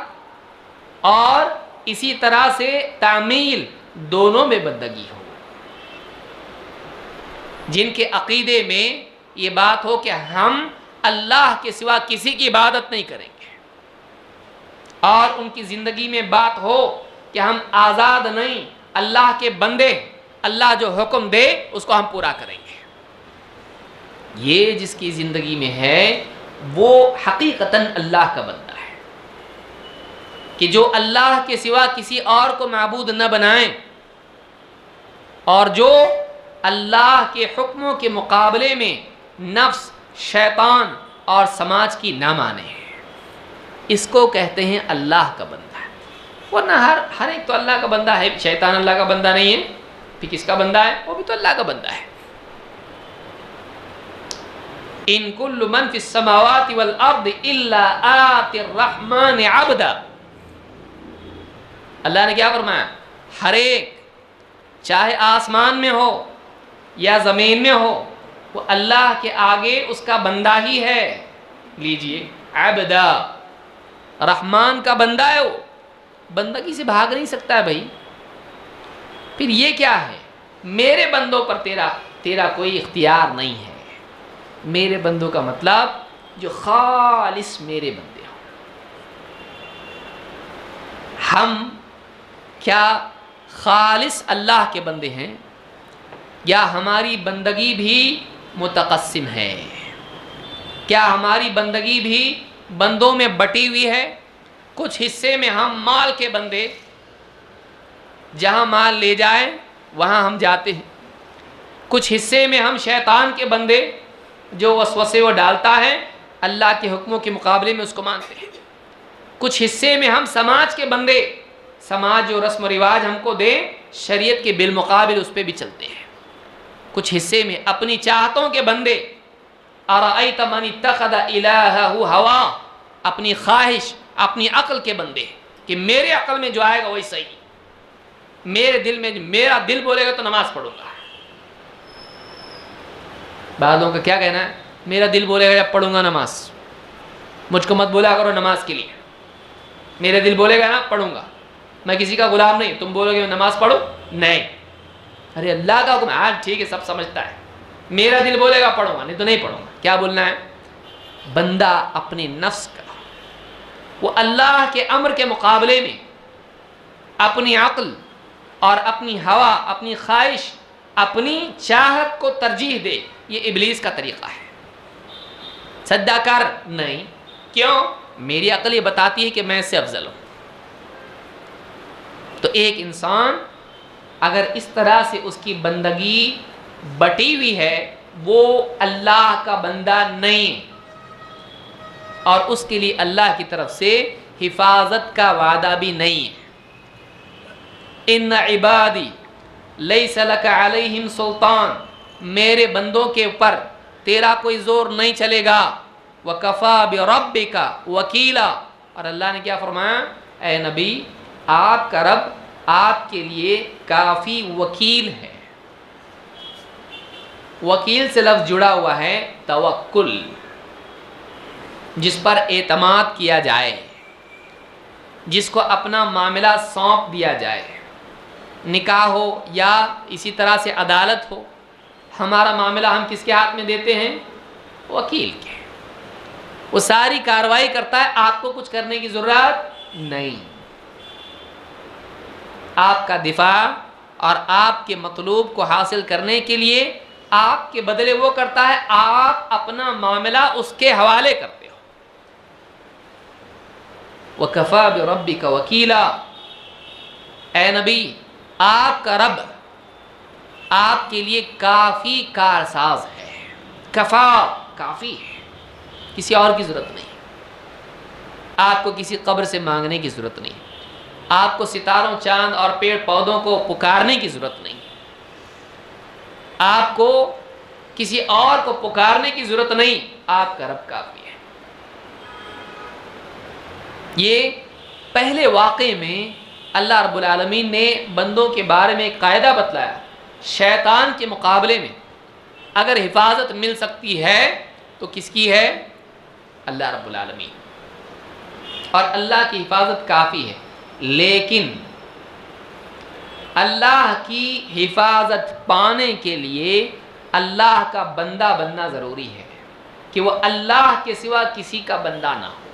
اور اسی طرح سے تعمیل دونوں میں بندگی ہو، جن کے عقیدے میں یہ بات ہو کہ ہم اللہ کے سوا کسی کی عبادت نہیں کریں گے، اور ان کی زندگی میں بات ہو کہ ہم آزاد نہیں، اللہ کے بندے، اللہ جو حکم دے اس کو ہم پورا کریں گے۔ یہ جس کی زندگی میں ہے وہ حقیقتاً اللہ کا بندہ ہے، کہ جو اللہ کے سوا کسی اور کو معبود نہ بنائیں، اور جو اللہ کے حکموں کے مقابلے میں نفس، شیطان اور سماج کی نہ مانے، اس کو کہتے ہیں اللہ کا بندہ ہے۔ ورنہ ہر ایک تو اللہ کا بندہ ہے، شیطان اللہ کا بندہ نہیں ہے، پھر کس کا بندہ ہے؟ وہ بھی تو اللہ کا بندہ ہے۔ ان کل من فی السماوات والارض الا آتی الرحمن عبدا، اللہ نے کیا فرمایا؟ ہر ایک، چاہے آسمان میں ہو یا زمین میں ہو، وہ اللہ کے آگے اس کا بندہ ہی ہے۔ لیجئے عبدا، رحمان کا بندہ ہے، وہ بندگی سے بھاگ نہیں سکتا ہے بھائی۔ پھر یہ کیا ہے؟ میرے بندوں پر تیرا کوئی اختیار نہیں ہے۔ میرے بندوں کا مطلب جو خالص میرے بندے ہوں۔ ہم کیا خالص اللہ کے بندے ہیں، یا ہماری بندگی بھی متقسم ہے؟ کیا ہماری بندگی بھی بندوں میں بٹی ہوئی ہے؟ کچھ حصے میں ہم مال کے بندے، جہاں مال لے جائیں وہاں ہم جاتے ہیں، کچھ حصے میں ہم شیطان کے بندے، جو وسوسے وہ ڈالتا ہے اللہ کے حکموں کے مقابلے میں اس کو مانتے ہیں، کچھ حصے میں ہم سماج کے بندے، سماج جو رسم و رواج ہم کو دے شریعت کے بالمقابل اس پہ بھی چلتے ہیں، کچھ حصے میں اپنی چاہتوں کے بندے، ارأیت من اتخذ الہہ ہوا، اپنی خواہش، اپنی عقل کے بندے، کہ میرے عقل میں جو آئے گا وہی صحیح، میرے دل میں میرا دل بولے گا تو نماز پڑھوں گا۔ بعضوں کا کیا کہنا ہے؟ میرا دل بولے گا جب پڑھوں گا نماز، مجھ کو مت بولا کرو نماز کے لیے، میرے دل بولے گا نا پڑھوں گا، میں کسی کا غلام نہیں، تم بولو گے میں نماز پڑھو نہیں، ارے اللہ کا حکم ہے ٹھیک ہے سب سمجھتا ہے، میرا دل بولے گا پڑھوں گا نہیں تو نہیں پڑھوں گا۔ کیا بولنا ہے؟ بندہ اپنے نفس کا، وہ اللہ کے امر کے مقابلے میں اپنی عقل اور اپنی ہوا، اپنی خواہش، اپنی چاہت کو ترجیح دے، یہ ابلیس کا طریقہ ہے۔ سجدہ کر نہیں، کیوں؟ میری عقل یہ بتاتی ہے کہ میں اس سے افضل ہوں۔ تو ایک انسان اگر اس طرح سے اس کی بندگی بٹی ہوئی ہے، وہ اللہ کا بندہ نہیں، اور اس کے لیے اللہ کی طرف سے حفاظت کا وعدہ بھی نہیں ہے۔ ان عبادی لیس لک علیہم سلطان، میرے بندوں کے اوپر تیرا کوئی زور نہیں چلے گا، وکفا بربک وکیلا، اور اللہ نے کیا فرمایا؟ اے نبی آپ کا رب آپ کے لیے کافی وکیل ہے۔ وکیل سے لفظ جڑا ہوا ہے توکل، جس پر اعتماد کیا جائے، جس کو اپنا معاملہ سونپ دیا جائے، نکاح ہو یا اسی طرح سے عدالت ہو، ہمارا معاملہ ہم کس کے ہاتھ میں دیتے ہیں؟ وکیل کے۔ وہ ساری کارروائی کرتا ہے، آپ کو کچھ کرنے کی ضرورت نہیں، آپ کا دفاع اور آپ کے مطلوب کو حاصل کرنے کے لیے آپ کے بدلے وہ کرتا ہے، آپ اپنا معاملہ اس کے حوالے کرتے ہو۔ وَكَفَى بِرَبِّكَ وَكِيلًا، اے نبی آپ کا رب آپ کے لیے کافی کارساز ہے۔ کفا کافی ہے، کسی اور کی ضرورت نہیں، آپ کو کسی قبر سے مانگنے کی ضرورت نہیں، آپ کو ستاروں چاند اور پیڑ پودوں کو پکارنے کی ضرورت نہیں، آپ کو کسی اور کو پکارنے کی ضرورت نہیں، آپ کا رب کافی ہے۔ یہ پہلے واقعے میں اللہ رب العالمین نے بندوں کے بارے میں ایک قاعدہ بتلایا، شیطان کے مقابلے میں اگر حفاظت مل سکتی ہے تو کس کی ہے؟ اللہ رب العالمین، اور اللہ کی حفاظت کافی ہے۔ لیکن اللہ کی حفاظت پانے کے لیے اللہ کا بندہ بننا ضروری ہے، کہ وہ اللہ کے سوا کسی کا بندہ نہ ہو،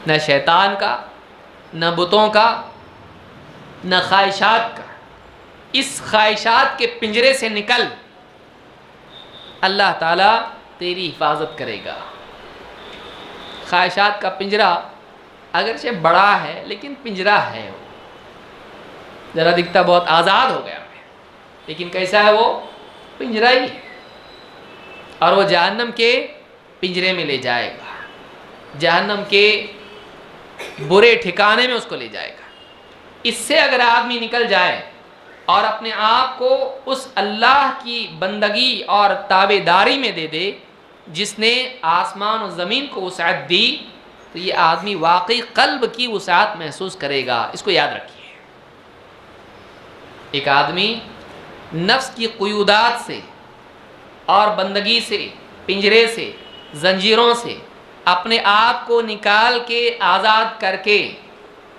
نہ شیطان کا، نہ بتوں کا، نہ خواہشات کا۔ اس خواہشات کے پنجرے سے نکل، اللہ تعالیٰ تیری حفاظت کرے گا۔ خواہشات کا پنجرا اگرچہ بڑا ہے لیکن پنجرا ہے، وہ ذرا دکھتا بہت آزاد ہو گیا ہے، لیکن کیسا ہے؟ وہ پنجرا ہی ہے، اور وہ جہنم کے پنجرے میں لے جائے گا، جہنم کے برے ٹھکانے میں اس کو لے جائے گا۔ اس سے اگر آدمی نکل جائے اور اپنے آپ کو اس اللہ کی بندگی اور تابع داری میں دے دے جس نے آسمان و زمین کو وسعت دی، تو یہ آدمی واقعی قلب کی وسعت محسوس کرے گا۔ اس کو یاد رکھیے، ایک آدمی نفس کی قیودات سے اور بندگی سے، پنجرے سے، زنجیروں سے اپنے آپ کو نکال کے آزاد کر کے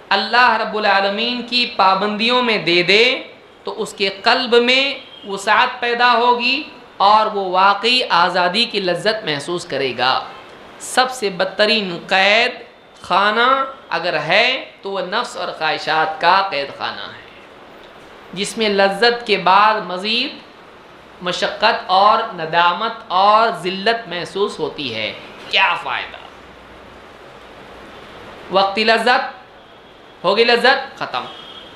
اللہ رب العالمین کی پابندیوں میں دے دے تو اس کے قلب میں وسعت پیدا ہوگی اور وہ واقعی آزادی کی لذت محسوس کرے گا۔ سب سے بدترین قید خانہ اگر ہے تو وہ نفس اور خواہشات کا قید خانہ ہے، جس میں لذت کے بعد مزید مشقت اور ندامت اور ذلت محسوس ہوتی ہے۔ کیا فائدہ؟ وقتی لذت ہوگی، لذت ختم،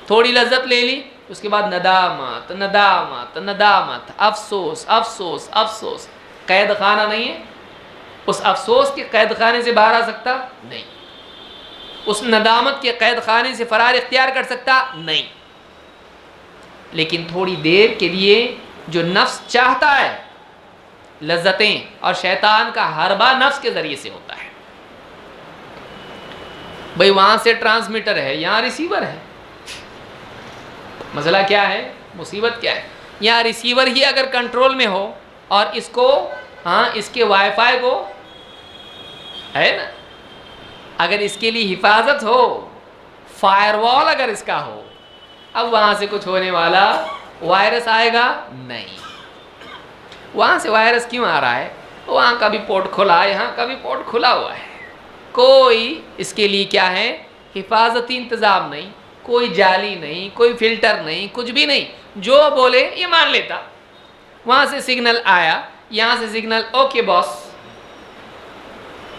تھوڑی لذت لے لی، اس کے بعد ندامت ندامت ندامت، افسوس افسوس افسوس۔ قید خانہ نہیں ہے، اس افسوس کے قید خانے سے باہر آ سکتا نہیں، اس ندامت کے قید خانے سے فرار اختیار کر سکتا نہیں۔ لیکن تھوڑی دیر کے لیے جو نفس چاہتا ہے لذتیں، اور شیطان کا حربہ نفس کے ذریعے سے ہوتا ہے۔ بھئی وہاں سے ٹرانسمیٹر ہے، یہاں ریسیور ہے، مسئلہ کیا ہے؟ مصیبت کیا ہے؟ یہاں ریسیور ہی اگر کنٹرول میں ہو اور اس کو اس کے وائی فائی کو ہے نا. اگر اس کے لیے حفاظت ہو، فائر وال اگر اس کا ہو، اب وہاں سے کچھ ہونے والا وائرس آئے گا نہیں. وہاں سے وائرس کیوں آ رہا ہے؟ وہاں کا بھی پورٹ کھلا ہے، یہاں کا بھی پورٹ کھلا ہوا ہے. کوئی اس کے لیے کیا ہے؟ حفاظتی انتظام نہیں، کوئی جالی نہیں، کوئی فلٹر نہیں، کچھ بھی نہیں. جو بولے یہ مان لیتا. وہاں سے سگنل آیا، یہاں سے سگنل اوکے باس،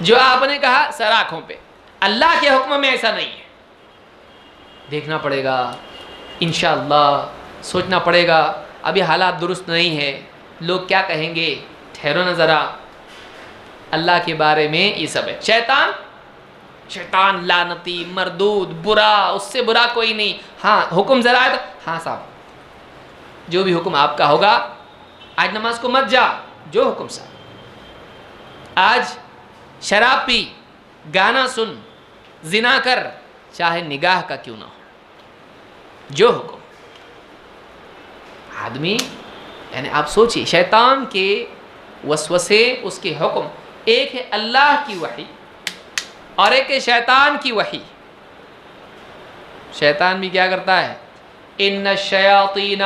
جو آپ نے کہا سر آنکھوں پہ. اللہ کے حکم میں ایسا نہیں ہے. دیکھنا پڑے گا انشاءاللہ، سوچنا پڑے گا. ابھی حالات درست نہیں ہے، لوگ کیا کہیں گے، ٹھہرو نہ ذرا. اللہ کے بارے میں یہ سب ہے. شیطان لعنتی، مردود، برا، اس سے برا کوئی نہیں. ہاں حکم ذرا ہے تو ہاں صاحب جو بھی حکم آپ کا ہوگا. آج نماز کو مت جا، جو حکم صاحب. آج شراب پی، گانا سن، زنا کر، چاہے نگاہ کا کیوں نہ ہو، جو حکم. آدمی یعنی آپ سوچئے شیطان کے وسوسے، اس کے حکم، ایک ہے اللہ کی وحی اور ایک ہے شیطان کی وحی. شیطان بھی کیا کرتا ہے؟ ان الشیاطین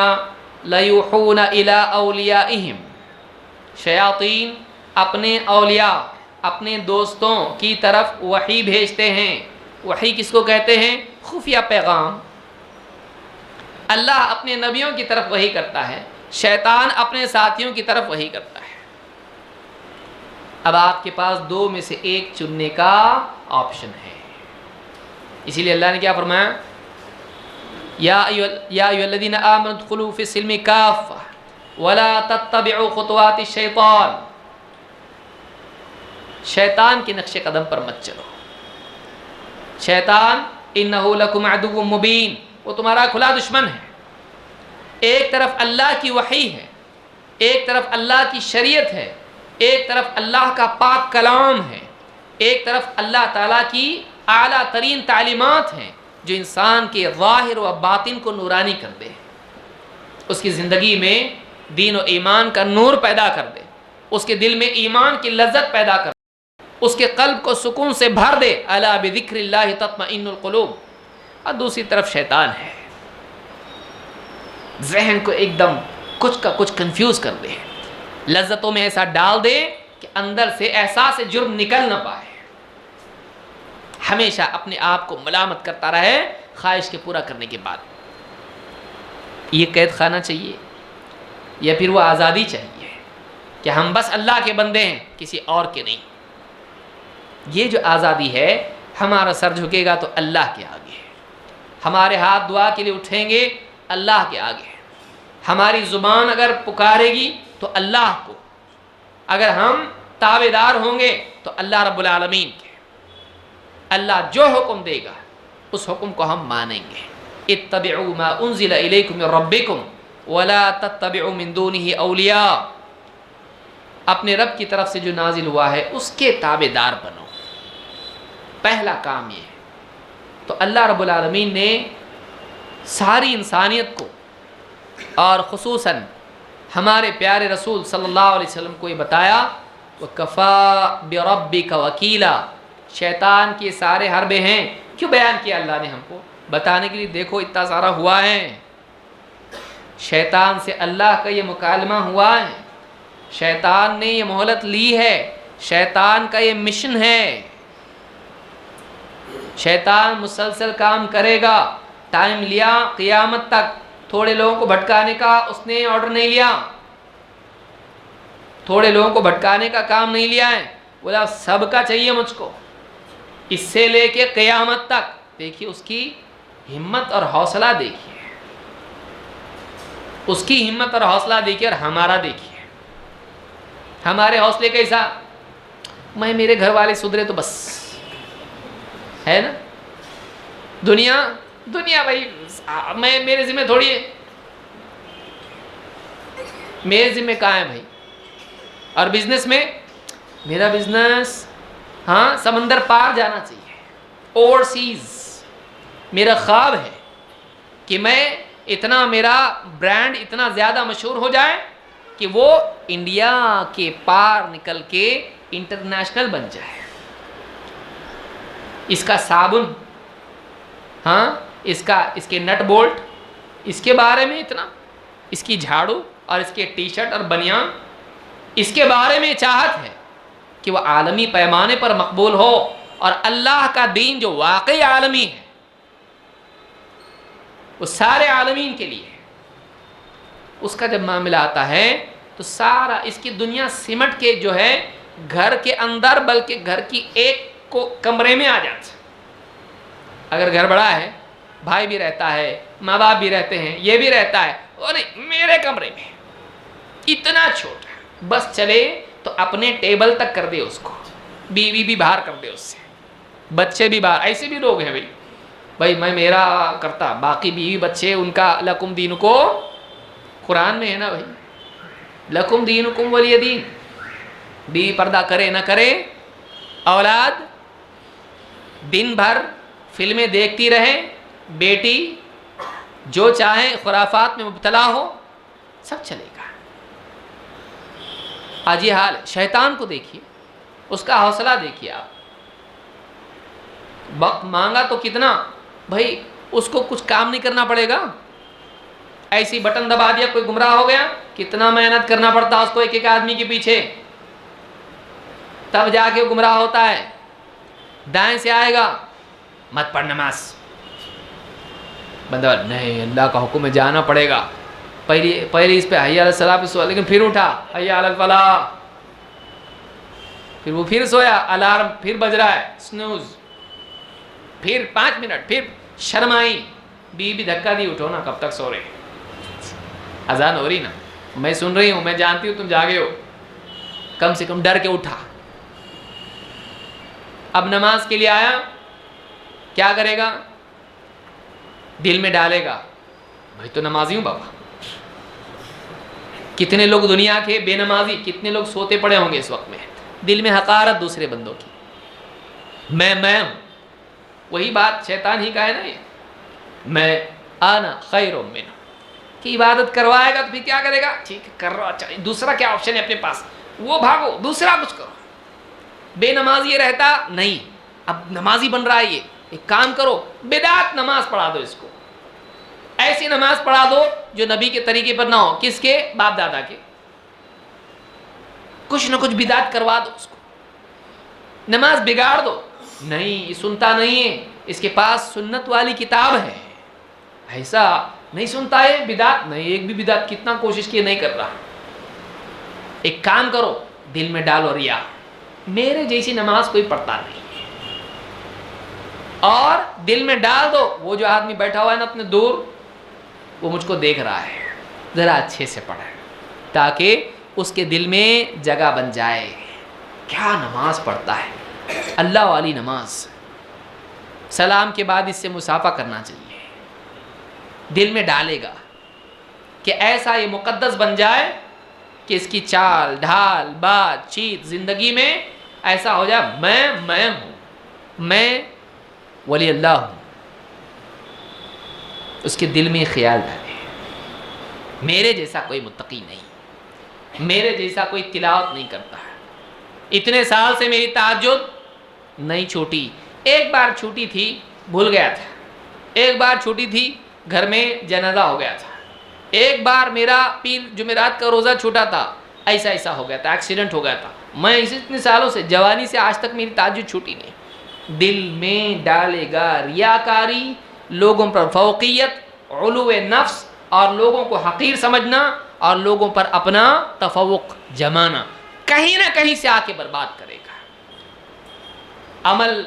لیوحون الی اولیائہم. شیاطین اپنے اولیاء، اپنے دوستوں کی طرف وحی بھیجتے ہیں. وحی کس کو کہتے ہیں؟ خفیہ پیغام. اللہ اپنے نبیوں کی طرف وحی کرتا ہے، شیطان اپنے ساتھیوں کی طرف وحی کرتا ہے. اب آپ کے پاس دو میں سے ایک چننے کا آپشن ہے. اسی لیے اللہ نے کیا فرمایا؟ یا ایھا الذین آمنوا ادخلوا فی السلم کافہ ولا تتبعوا خطوات الشیطان. شیطان کے نقش قدم پر مت چلو. شیطان انہ لکم عدو مبین، وہ تمہارا کھلا دشمن ہے. ایک طرف اللہ کی وحی ہے، ایک طرف اللہ کی شریعت ہے، ایک طرف اللہ کا پاک کلام ہے، ایک طرف اللہ تعالیٰ کی اعلیٰ ترین تعلیمات ہیں جو انسان کے ظاہر و باطن کو نورانی کر دے، اس کی زندگی میں دین و ایمان کا نور پیدا کر دے، اس کے دل میں ایمان کی لذت پیدا کر دے، اس کے قلب کو سکون سے بھر دے. الا بذکر اللہ تطمئن القلوب. اور دوسری طرف شیطان ہے، ذہن کو ایک دم کچھ کا کچھ کنفیوز کر دے، لذتوں میں ایسا ڈال دے کہ اندر سے احساس جرم نکل نہ پائے. ہمیشہ اپنے آپ کو ملامت کرتا رہے خواہش کے پورا کرنے کے بعد. یہ قید خانہ چاہیے یا پھر وہ آزادی چاہیے کہ ہم بس اللہ کے بندے ہیں، کسی اور کے نہیں. یہ جو آزادی ہے، ہمارا سر جھکے گا تو اللہ کے آگے، ہمارے ہاتھ دعا کے لیے اٹھیں گے اللہ کے آگے، ہماری زبان اگر پکارے گی تو اللہ کو، اگر ہم تابع دار ہوں گے تو اللہ رب العالمین کے. اللہ جو حکم دے گا اس حکم کو ہم مانیں گے. اتبعوا ما انزل الیکم من ربکم ولا تتبعوا من دونہ اولیاء. اپنے رب کی طرف سے جو نازل ہوا ہے اس کے تابع دار بنو. پہلا کام یہ ہے. تو اللہ رب العالمین نے ساری انسانیت کو اور خصوصاً ہمارے پیارے رسول صلی اللہ علیہ وسلم کو یہ بتایا وَكَفَى بِرَبِّكَ وَكِيلًا. شیطان کے سارے حربے ہیں. کیوں بیان کیا اللہ نے ہم کو؟ بتانے کے لیے دیکھو اتنا سارا ہوا ہے. شیطان سے اللہ کا یہ مکالمہ ہوا ہے، شیطان نے یہ مہلت لی ہے، شیطان کا یہ مشن ہے. شیطان مسلسل کام کرے گا. ٹائم لیا قیامت تک تھوڑے لوگوں کو بھٹکانے کا، اس نے آرڈر نہیں لیا. تھوڑے لوگوں کو بھٹکانے کا کام نہیں لیا ہے، بولا سب کا چاہیے مجھ کو، اس سے لے کے قیامت تک. دیکھیے اس کی ہمت اور حوصلہ، دیکھیے اس کی ہمت اور حوصلہ دیکھیے، اور ہمارا دیکھیے ہمارے حوصلے کیسا. میں میرے گھر والے سدھرے تو بس ہے نا. دنیا بھائی میں میرے ذمہ تھوڑی ہے، میرے ذمہ کہاں ہے بھائی. اور بزنس میں میرا بزنس ہاں سمندر پار جانا چاہیے، اوورسیز. میرا خواب ہے کہ میں اتنا، میرا برانڈ اتنا زیادہ مشہور ہو جائے کہ وہ انڈیا کے پار نکل کے انٹرنیشنل بن جائے. اس کا صابن، ہاں اس کے نٹ بولٹ، اس کے بارے میں اتنا، اس کی جھاڑو اور اس کے ٹی شرٹ اور بنیان، اس کے بارے میں چاہت ہے کہ وہ عالمی پیمانے پر مقبول ہو، اور اللہ کا دین جو واقعی عالمی ہے وہ سارے عالمین کے لیے ہے، اس کا جب معاملہ آتا ہے تو سارا اس کی دنیا سمٹ کے جو ہے گھر کے اندر، بلکہ گھر کی ایک کو کمرے میں آ جاتا ہے۔ اگر گھر بڑا ہے، بھائی بھی رہتا ہے، ماں باپ بھی رہتے ہیں، یہ بھی رہتا ہے، اور میرے کمرے میں اتنا چھوٹا، بس چلے تو اپنے ٹیبل تک کر دے اس کو، بیوی بھی باہر کر دے اس سے، بچے بھی باہر۔ ایسے بھی لوگ ہیں بھائی میں میرا کرتا، باقی بیوی بچے ان کا لکم دین کو، قرآن میں ہے نا بھائی، لکم دینکم ولی دین، بیوی پردہ کرے نہ کرے، اولاد دن بھر فلمیں دیکھتی رہے، بیٹی جو چاہے خرافات میں مبتلا ہو، سب چلے گا۔ آج یہ حال ہے۔ شیطان کو دیکھیے، اس کا حوصلہ دیکھیے آپ، وقت مانگا تو کتنا، بھائی اس کو کچھ کام نہیں کرنا پڑے گا، ایسی بٹن دبا دیا کوئی گمراہ ہو گیا، کتنا محنت کرنا پڑتا اس کو ایک ایک آدمی کے پیچھے، تب جا کے گمراہ ہوتا ہے۔ دائیں سے آئے گا، مت پڑھ نماز، بندہ نہیں اللہ کا حکم ہے جانا پڑے گا، پہلی اس پہ حی علی الصلاۃ پہ سوا، لیکن پھر اٹھا حی علی الفلاح، پھر وہ پھر سویا، الارم پھر بج رہا ہے، سنوز، پھر 5 منٹ، پھر شرم آئی، بیوی دھکا دی، اٹھو نا کب تک سو رہے، اذان ہو رہی نا، میں سن رہی ہوں، میں جانتی ہوں تم جاگے ہو، کم سے کم ڈر کے اٹھا۔ اب نماز کے لیے آیا، کیا کرے گا؟ دل میں ڈالے گا بھائی تو نمازی ہوں بابا۔ کتنے لوگ دنیا کے بے نمازی، کتنے لوگ سوتے پڑے ہوں گے اس وقت میں، دل میں حقارت دوسرے بندوں کی، میں ہوں، وہی بات شیطان ہی کا ہے نا یہ، میں آنا خیر منہ، کہ عبادت کروائے گا تو پھر کیا کرے گا؟ ٹھیک ہے کر رہا، اچھا دوسرا کیا آپشن ہے اپنے پاس، وہ بھاگو دوسرا کچھ کرو۔ بے نمازی یہ رہتا نہیں، اب نمازی بن رہا ہے یہ، ایک کام کرو بدعت نماز پڑھا دو اس کو، ایسی نماز پڑھا دو جو نبی کے طریقے پر نہ ہو، کس کے؟ باپ دادا کے، کچھ نہ کچھ بدعت کروا دو اس کو، نماز بگاڑ دو، نہیں یہ سنتا نہیں ہے، اس کے پاس سنت والی کتاب ہے، ایسا نہیں سنتا ہے، بدعت نہیں، ایک بھی بدعت کتنا کوشش کی نہیں کر رہا۔ ایک کام کرو، دل میں ڈالو ریا، میرے جیسی نماز کوئی پڑھتا نہیں، اور دل میں ڈال دو وہ جو آدمی بیٹھا ہوا ہے نا اپنے دور، وہ مجھ کو دیکھ رہا ہے، ذرا اچھے سے پڑھے، تاکہ اس کے دل میں جگہ بن جائے، کیا نماز پڑھتا ہے، اللہ والی نماز، سلام کے بعد اس سے مصافحہ کرنا چاہیے، دل میں ڈالے گا کہ ایسا یہ مقدس بن جائے کہ اس کی چال ڈھال بات چیت زندگی میں ایسا ہو جائے، میں ہوں، میں ولی اللہ ہوں، اس کے دل میں خیال ڈالے، میرے جیسا کوئی متقی نہیں، میرے جیسا کوئی تلاوت نہیں کرتا ہے، اتنے سال سے میری تہجد نہیں چھوٹی، ایک بار چھوٹی تھی بھول گیا تھا، ایک بار چھوٹی تھی گھر میں جنازہ ہو گیا تھا، ایک بار میرا پیر جمعرات کا روزہ چھوٹا تھا، ایسا ہو گیا تھا، ایکسیڈنٹ ہو گیا تھا، میں اتنے سالوں سے جوانی سے آج تک میری تہجد چھوٹی نہیں۔ دل میں ڈالے گا ریاکاری، لوگوں پر فوقیت، علو نفس، اور لوگوں کو حقیر سمجھنا، اور لوگوں پر اپنا تفوق جمانا، کہیں نہ کہیں سے آ کے برباد کرے گا۔ عمل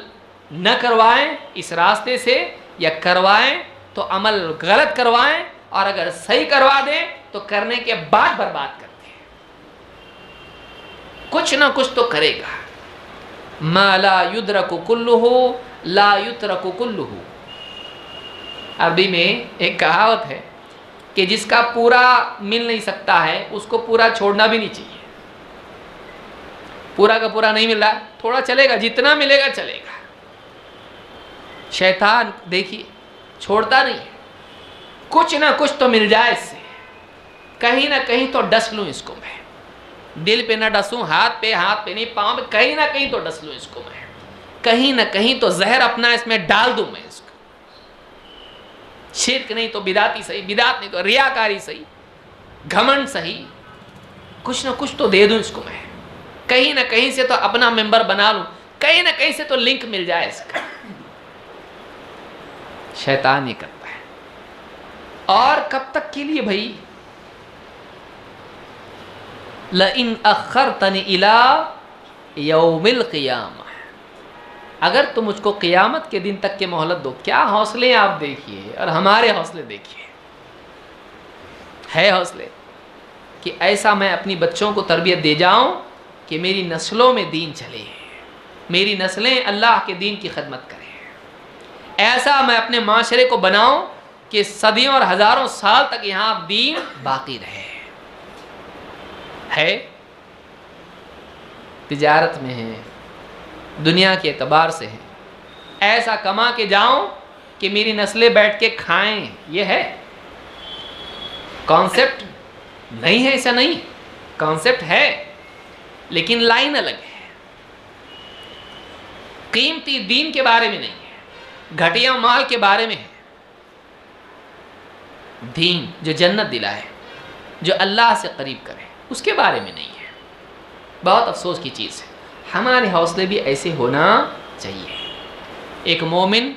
نہ کروائیں اس راستے سے، یا کروائیں تو عمل غلط کروائیں، اور اگر صحیح کروا دیں تو کرنے کے بعد برباد کرتے ہیں، کچھ نہ کچھ تو کرے گا۔ ما لا یدرک کلہ لا یترک کلہ، عربی میں ایک کہاوت ہے کہ جس کا پورا مل نہیں سکتا ہے اس کو پورا چھوڑنا بھی نہیں چاہیے، پورا کا پورا نہیں مل رہا تھوڑا چلے گا، جتنا ملے گا چلے گا۔ شیطان دیکھیے چھوڑتا نہیں ہے، کچھ نہ کچھ تو مل جائے اس سے، کہیں نہ کہیں تو ڈس لوں اس کو میں، دل پہ نہ ڈسوں، ہاتھ پہ نہیں، پاؤں پہ، کہیں نہ کہیں تو ڈس لوں اس کو میں، کہیں نہ کہیں تو زہر اپنا اس میں ڈال دوں میں اس کو. شرک نہیں تو بدعتی صحیح, بدعت نہیں تو ریاکاری صحیح, گھمنڈ صحیح, کچھ نہ کچھ تو دے دوں اس کو میں, کہیں نہ کہیں سے تو اپنا ممبر بنا لوں, کہیں نہ کہیں سے تو لنک مل جائے اس کا. شیطان یہ کرتا ہے. اور کب تک کے لیے بھائی؟ لئن اخرتنی الی یوم القیامہ, اگر تم مجھ کو قیامت کے دن تک کے مہلت دو. کیا حوصلے آپ دیکھیے, اور ہمارے حوصلے دیکھیے, ہے حوصلے کہ ایسا میں اپنی بچوں کو تربیت دے جاؤں کہ میری نسلوں میں دین چلے, میری نسلیں اللہ کے دین کی خدمت کریں. ایسا میں اپنے معاشرے کو بناؤں کہ صدیوں اور ہزاروں سال تک یہاں دین باقی رہے. ہے, تجارت میں ہے, دنیا کے اعتبار سے ہے. ایسا کما کے جاؤں کہ میری نسلیں بیٹھ کے کھائیں. یہ ہے کانسیپٹ؟ نہیں ہے, ایسا نہیں. کانسیپٹ ہے لیکن لائن الگ ہے. قیمتی دین کے بارے میں نہیں ہے, گھٹیا مال کے بارے میں ہے. دین جو جنت دلائے, جو اللہ سے قریب کرے, اس کے بارے میں نہیں ہے. بہت افسوس کی چیز ہے. ہمارے حوصلے بھی ایسے ہونا چاہیے. ایک مومن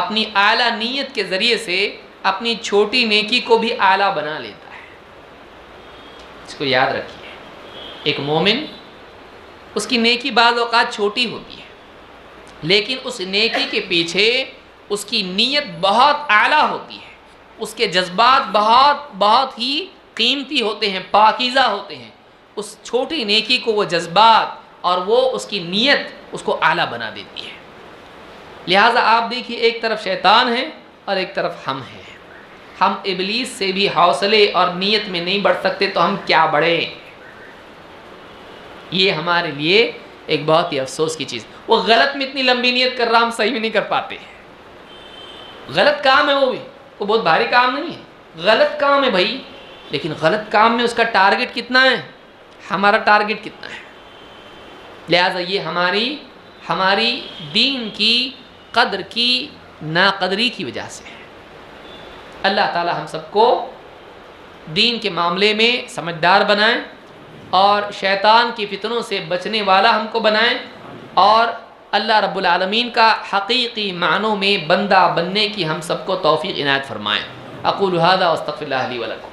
اپنی اعلیٰ نیت کے ذریعے سے اپنی چھوٹی نیکی کو بھی اعلیٰ بنا لیتا ہے. اس کو یاد رکھیے. ایک مومن, اس کی نیکی بعض اوقات چھوٹی ہوتی ہے, لیکن اس نیکی کے پیچھے اس کی نیت بہت اعلیٰ ہوتی ہے. اس کے جذبات بہت ہی قیمتی ہوتے ہیں, پاکیزہ ہوتے ہیں. اس چھوٹی نیکی کو وہ جذبات اور وہ اس کی نیت اس کو اعلیٰ بنا دیتی ہے. لہٰذا آپ دیکھیے, ایک طرف شیطان ہے اور ایک طرف ہم ہیں. ہم ابلیس سے بھی حوصلے اور نیت میں نہیں بڑھ سکتے تو ہم کیا بڑھیں. یہ ہمارے لیے ایک بہت ہی افسوس کی چیز. وہ غلط میں اتنی لمبی نیت کر رہا, ہم صحیح میں نہیں کر پاتے. غلط کام ہے وہ بھی, وہ بہت بھاری کام نہیں ہے, غلط کام ہے بھائی. لیکن غلط کام میں اس کا ٹارگٹ کتنا ہے, ہمارا ٹارگٹ کتنا ہے. لہٰذا یہ ہماری دین کی قدر کی ناقدری کی وجہ سے ہے. اللہ تعالی ہم سب کو دین کے معاملے میں سمجھدار بنائیں اور شیطان کی فتنوں سے بچنے والا ہم کو بنائیں, اور اللہ رب العالمین کا حقیقی معنوں میں بندہ بننے کی ہم سب کو توفیق عنایت فرمائیں. اقول ھذا واستغفر اللہ لی ولکم.